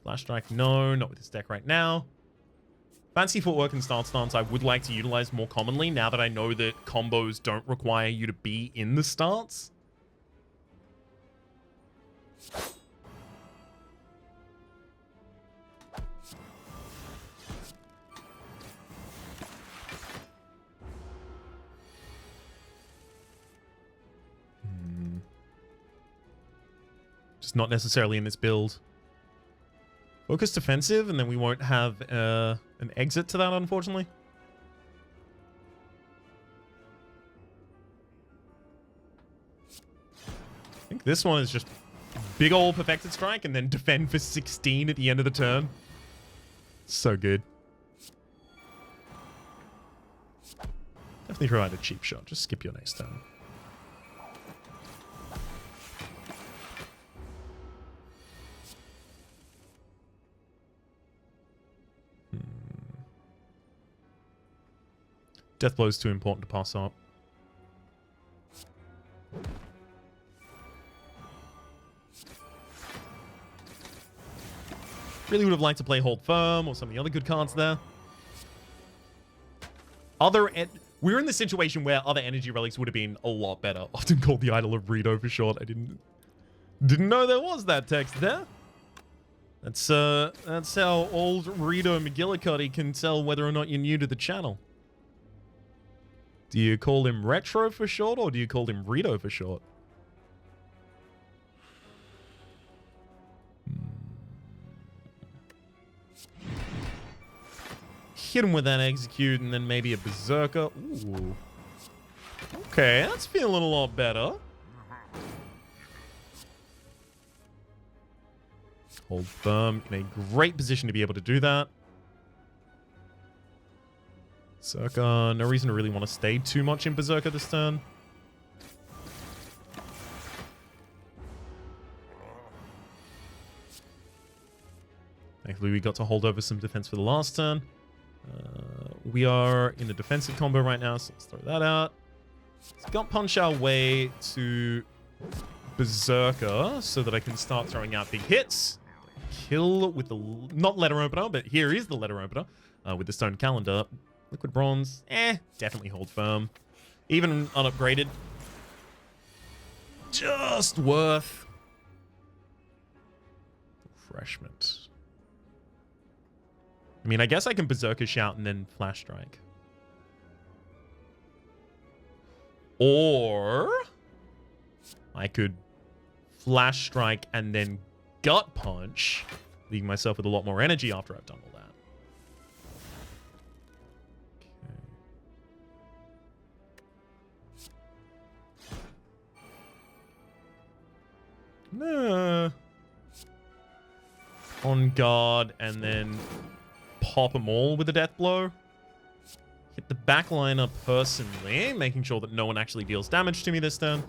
Flash strike. No, not with this deck right now. Fancy footwork and stance I would like to utilize more commonly now that I know that combos don't require you to be in the stance. Just not necessarily in this build. Focus defensive, and then we won't have an exit to that, unfortunately. I think this one is just big ol' perfected strike and then defend for 16 at the end of the turn. So good. Definitely provide a cheap shot. Just skip your next turn. Death blow is too important to pass up. Really would have liked to play Hold Firm or some of the other good cards there. We're in the situation where other energy relics would have been a lot better. Often called the Idol of Rito for short. I didn't know there was that text there. That's how old Rito McGillicuddy can tell whether or not you're new to the channel. Do you call him Retro for short, or do you call him Rito for short? Hit him with that execute, and then maybe a berserker. Ooh. Okay, that's feeling a lot better. Hold firm. In a great position to be able to do that. Berserker, no reason to really want to stay too much in Berserker this turn. Thankfully, we got to hold over some defense for the last turn. We are in a defensive combo right now, so let's throw that out. Let's gut punch our way to Berserker so that I can start throwing out big hits. Kill with the... not letter opener, but here is the letter opener with the Stone Calendar. Liquid Bronze, definitely hold firm. Even unupgraded. Just worth refreshment. I mean, I guess I can Berserker Shout and then Flash Strike. Or I could Flash Strike and then Gut Punch, leaving myself with a lot more energy after I've done all that. Nah. On guard and then pop them all with a death blow. Hit the backliner personally, making sure that no one actually deals damage to me this turn.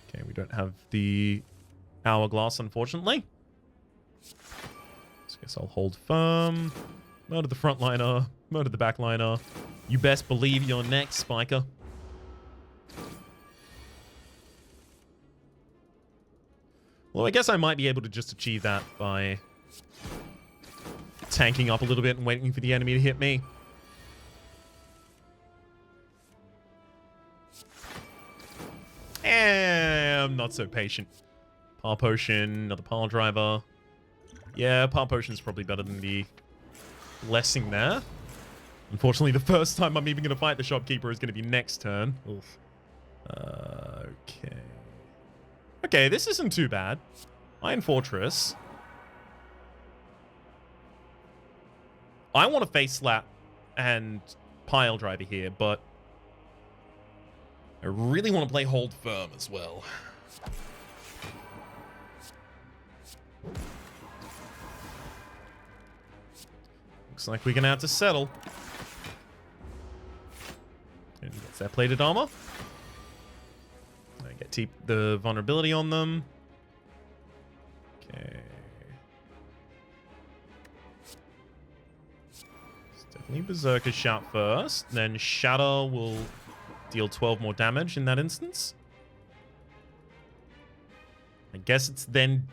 Okay, we don't have the hourglass, unfortunately. So I guess I'll hold firm. Murder the frontliner, murder the backliner. You best believe you're next, Spiker. Well, I guess I might be able to just achieve that by tanking up a little bit and waiting for the enemy to hit me. I'm not so patient. Power Potion, another Pile Driver. Yeah, Power Potion's probably better than the Blessing there. Unfortunately, the first time I'm even going to fight the Shopkeeper is going to be next turn. Oof. Okay. Okay, this isn't too bad. Iron Fortress. I want to face slap and pile driver here, but I really want to play hold firm as well. Looks like we're gonna have to settle. And gets that plated armor. I get the vulnerability on them. Okay. Leave Berserker shout first, then Shatter will deal 12 more damage in that instance. I guess it's then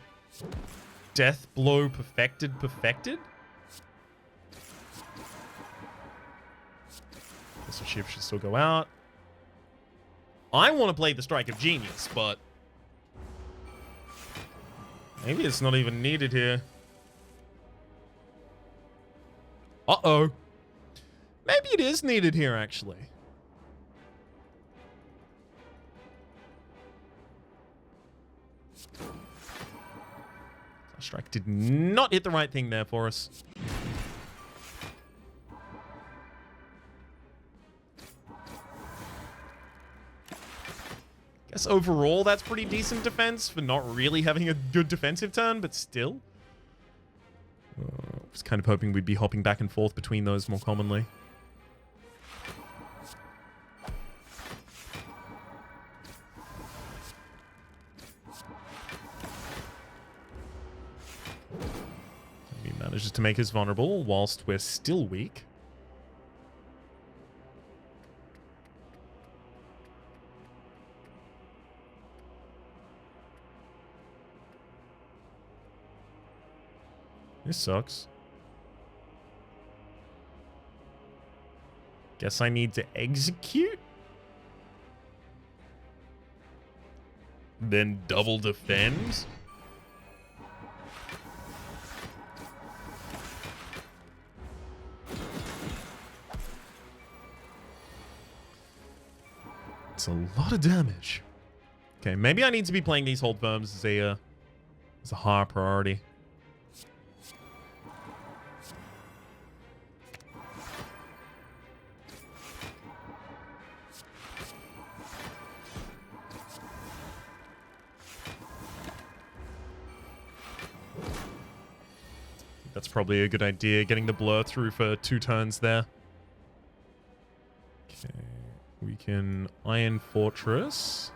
Death Blow perfected. Guess the shift should still go out. I want to play the Strike of Genius, but maybe it's not even needed here. Uh-oh. Maybe it is needed here, actually. Strike did not hit the right thing there for us. Guess overall that's pretty decent defense for not really having a good defensive turn, but still. I was kind of hoping we'd be hopping back and forth between those more commonly. He manages to make us vulnerable whilst we're still weak. This sucks. Guess I need to execute? Then double defend? It's a lot of damage. Okay, maybe I need to be playing these hold firms as a higher priority. That's probably a good idea, getting the blur through for 2 turns there. Okay, we can Iron Fortress.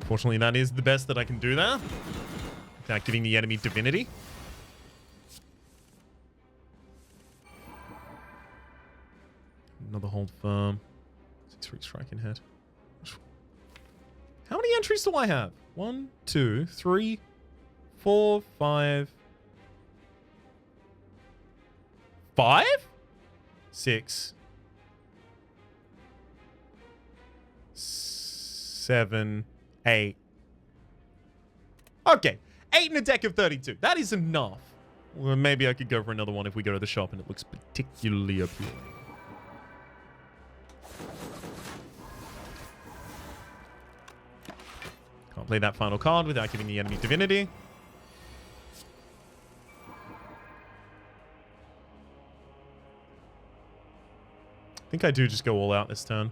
Fortunately, that is the best that I can do there. Without giving the enemy divinity. Another hold firm. 6-3 striking head. How many entries do I have? 1, 2, 3, 4, 5. 5? 6. 7, 8. Okay. 8 in a deck of 32. That is enough. Well, maybe I could go for another one if we go to the shop and it looks particularly appealing. Can't play that final card without giving the enemy divinity. I think I do just go all out this turn.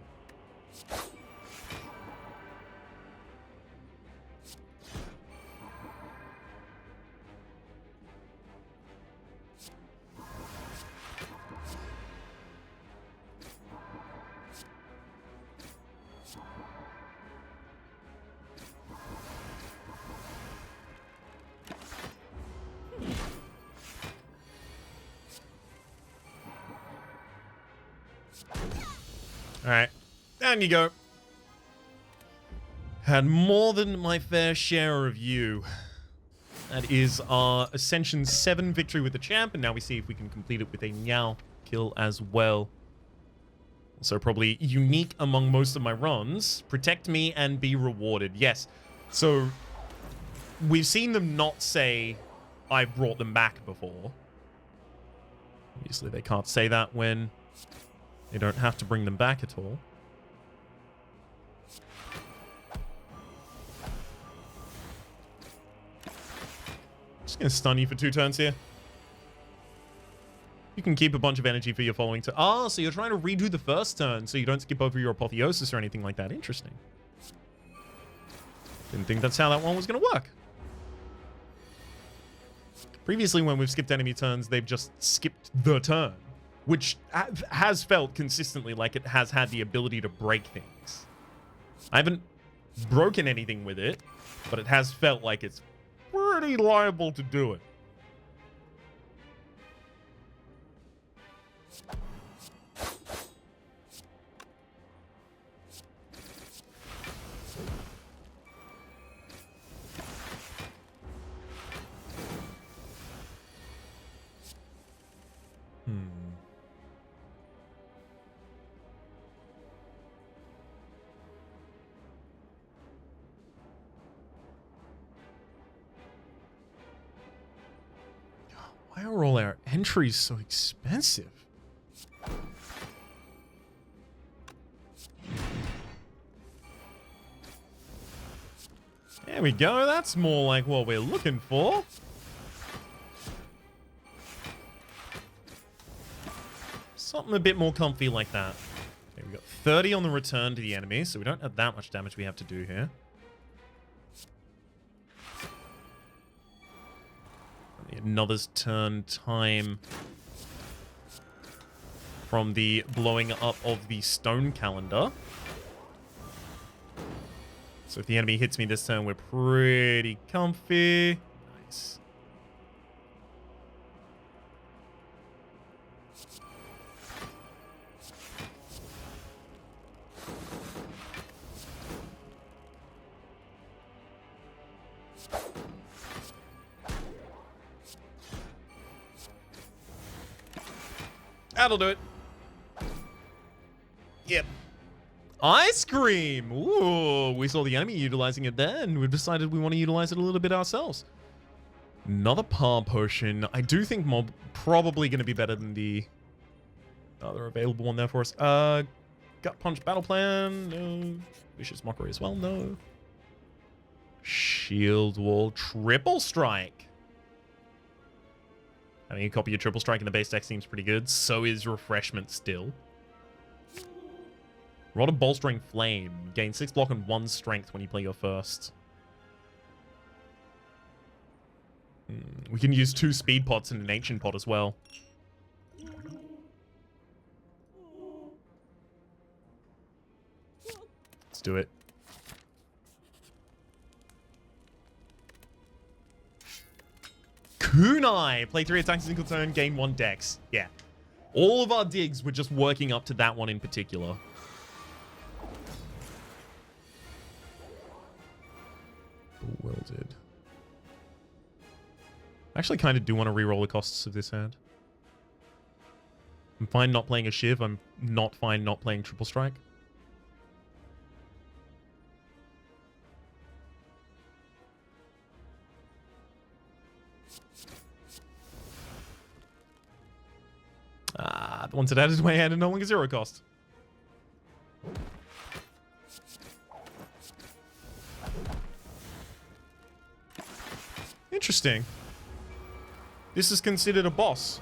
Alright, down you go. Had more than my fair share of you. That is our Ascension 7 victory with the champ, and now we see if we can complete it with a Meow kill as well. Also probably unique among most of my runs. Protect me and be rewarded. Yes, so we've seen them not say I brought them back before. Obviously they can't say that when they don't have to bring them back at all. Just gonna stun you for 2 turns here. You can keep a bunch of energy for your following turn. Ah, so you're trying to redo the first turn so you don't skip over your apotheosis or anything like that. Interesting. Didn't think that's how that one was gonna work. Previously, when we've skipped enemy turns, they've just skipped the turn, which has felt consistently like it has had the ability to break things. I haven't broken anything with it, but it has felt like it's pretty liable to do it. Why are all our entries so expensive? There we go. That's more like what we're looking for. Something a bit more comfy like that. Okay, we got 30 on the return to the enemy, so we don't have that much damage we have to do here. Another's turn time from the blowing up of the stone calendar. So if the enemy hits me this turn, we're pretty comfy. Nice. That'll do it. Yep. Ice cream! Ooh, we saw the enemy utilizing it there, and we've decided we want to utilize it a little bit ourselves. Another palm potion. I do think mob probably going to be better than the other available one there for us. Gut punch battle plan. No. Vicious mockery as well. No. Shield wall triple strike. Having a copy of Triple Strike in the base deck seems pretty good. So is Refreshment still. Rod of Bolstering Flame. Gain 6 block and 1 strength when you play your first. We can use 2 speed pots and an ancient pot as well. Let's do it. Kunai! Play 3 attacks single turn, gain 1 dex. Yeah. All of our digs were just working up to that one in particular. Bewildered. I actually kind of do want to reroll the costs of this hand. I'm fine not playing a Shiv. I'm not fine not playing Triple Strike. Ah, the ones that added to my hand are no longer 0 cost. Interesting. This is considered a boss.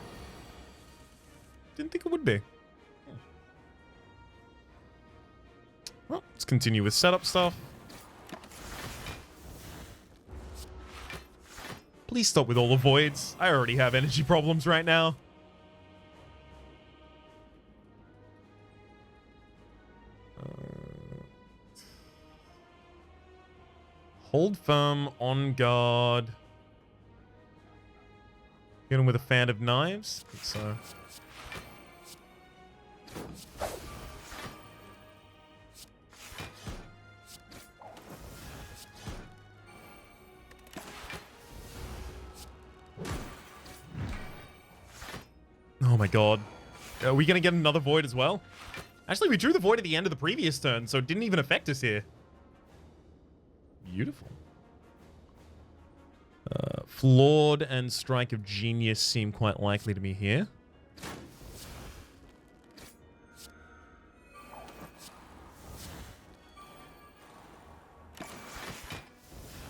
Didn't think it would be. Well, let's continue with setup stuff. Please stop with all the voids. I already have energy problems right now. Hold firm, on guard. Hit him with a fan of knives. I think so. Oh my god. Are we going to get another void as well? Actually, we drew the void at the end of the previous turn, so it didn't even affect us here. Beautiful. Flawed and Strike of Genius seem quite likely to be here.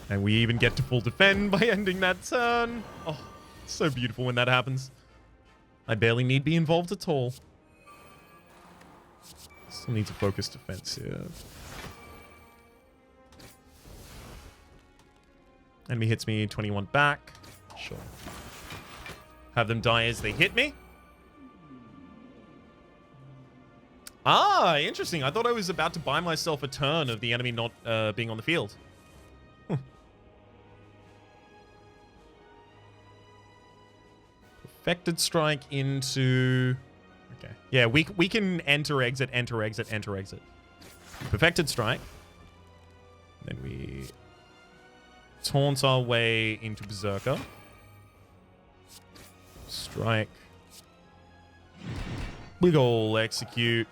And we even get to full defend by ending that turn. Oh, it's so beautiful when that happens. I barely need be involved at all. Still need to focus defense here. Enemy hits me, 21 back. Sure. Have them die as they hit me. Ah, interesting. I thought I was about to buy myself a turn of the enemy not being on the field. Perfected strike into... Okay. Yeah, we can enter, exit, enter, exit, enter, exit. Perfected strike. Then we taunt our way into Berserker. Strike. Big ol' execute.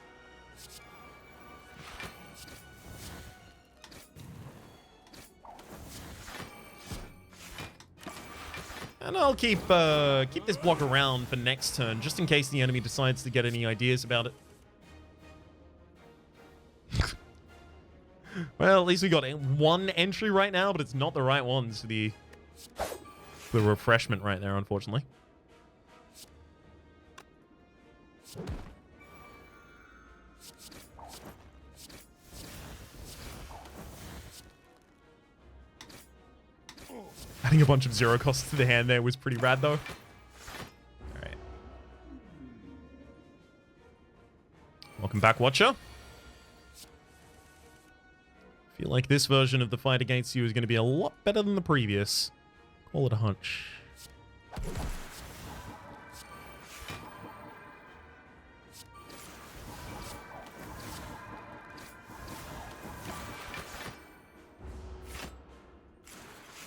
And I'll keep this block around for next turn, just in case the enemy decides to get any ideas about it. Well, at least we got one entry right now, but it's not the right one. So the refreshment right there, unfortunately. Adding a bunch of zero costs to the hand there was pretty rad, though. Alright. Welcome back, Watcher. Feel like this version of the fight against you is going to be a lot better than the previous. Call it a hunch.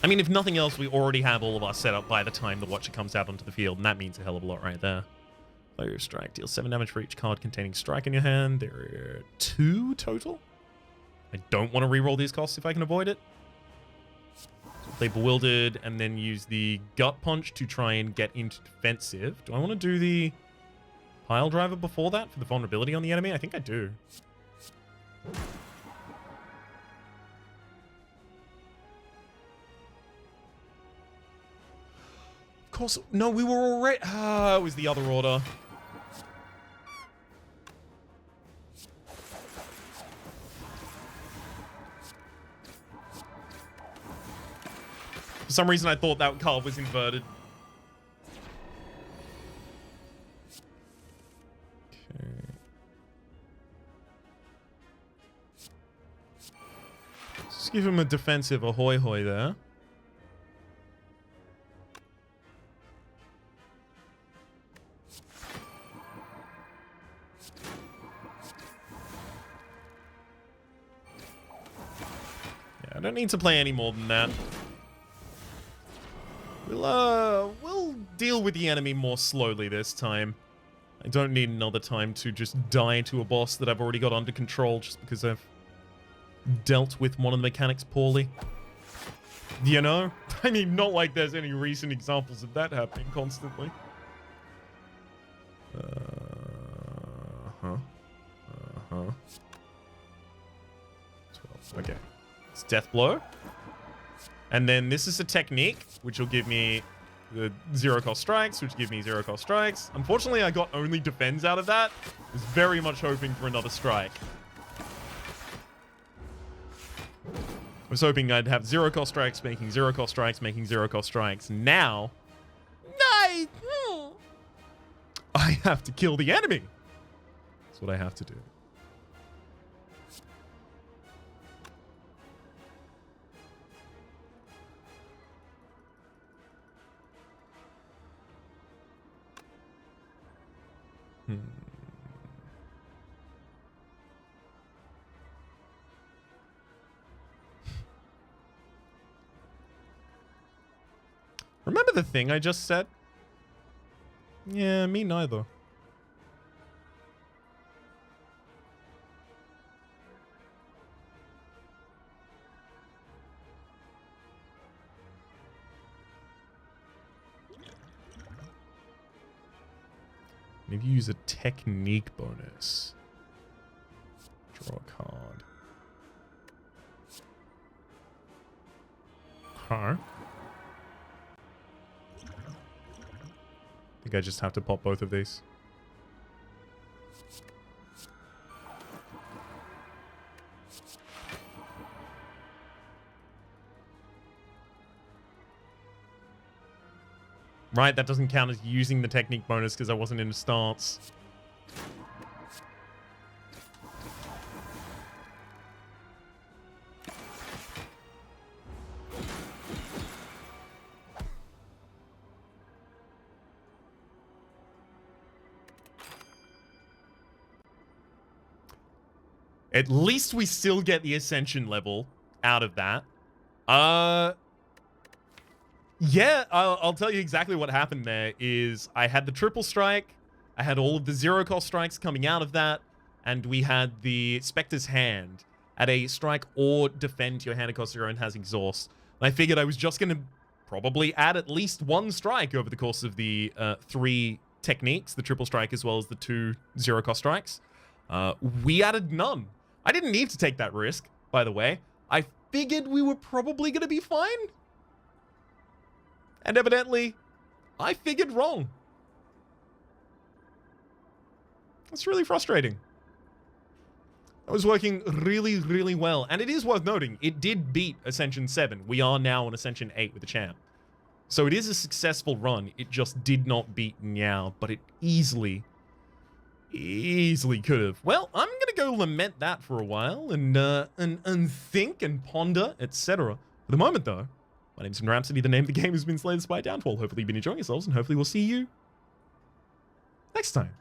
I mean, if nothing else, we already have all of our set up by the time the Watcher comes out onto the field, and that means a hell of a lot right there. Player strike deals 7 damage for each card containing strike in your hand. There are 2 total. I don't want to reroll these costs if I can avoid it. So play Bewildered and then use the Gut Punch to try and get into defensive. Do I want to do the Pile Driver before that for the vulnerability on the enemy? I think I do. Of course, no, we were already... it was the other order. For some reason, I thought that card was inverted. Okay. Let's give him a defensive ahoy hoy there. I don't need to play any more than that. We'll deal with the enemy more slowly this time. I don't need another time to just die to a boss that I've already got under control just because I've dealt with one of the mechanics poorly. You know? I mean, not like there's any recent examples of that happening constantly. Uh-huh. 12. Okay. It's Death Blow. And then this is a technique, which will give me the zero cost strikes, which give me zero cost strikes. Unfortunately, I got only defends out of that. I was very much hoping for another strike. I was hoping I'd have zero cost strikes, making zero cost strikes, making zero cost strikes. Now, I have to kill the enemy. That's what I have to do. Remember the thing I just said? Yeah, me neither. Maybe use a technique bonus. Draw a card. Huh? I think I just have to pop both of these. Right, that doesn't count as using the technique bonus because I wasn't in a stance. At least we still get the Ascension level out of that. Yeah, I'll tell you exactly what happened there is I had the triple strike, I had all of the zero cost strikes coming out of that, and we had the Spectre's Hand at a strike or defend to your hand across your own has exhaust. And I figured I was just going to probably add at least one strike over the course of the 3 techniques, the triple strike as well as the 2 zero cost strikes. We added none. I didn't need to take that risk, by the way. I figured we were probably going to be fine. And evidently, I figured wrong. That's really frustrating. That was working really, really well. And it is worth noting, it did beat Ascension 7. We are now on Ascension 8 with the champ. So it is a successful run. It just did not beat Meow, but it easily could have. Well, I'm going to go lament that for a while and think and ponder, etc. For the moment, though, my name's Rhapsody. The name of the game has been Slay the Spire Downfall. Hopefully you've been enjoying yourselves, and hopefully we'll see you next time.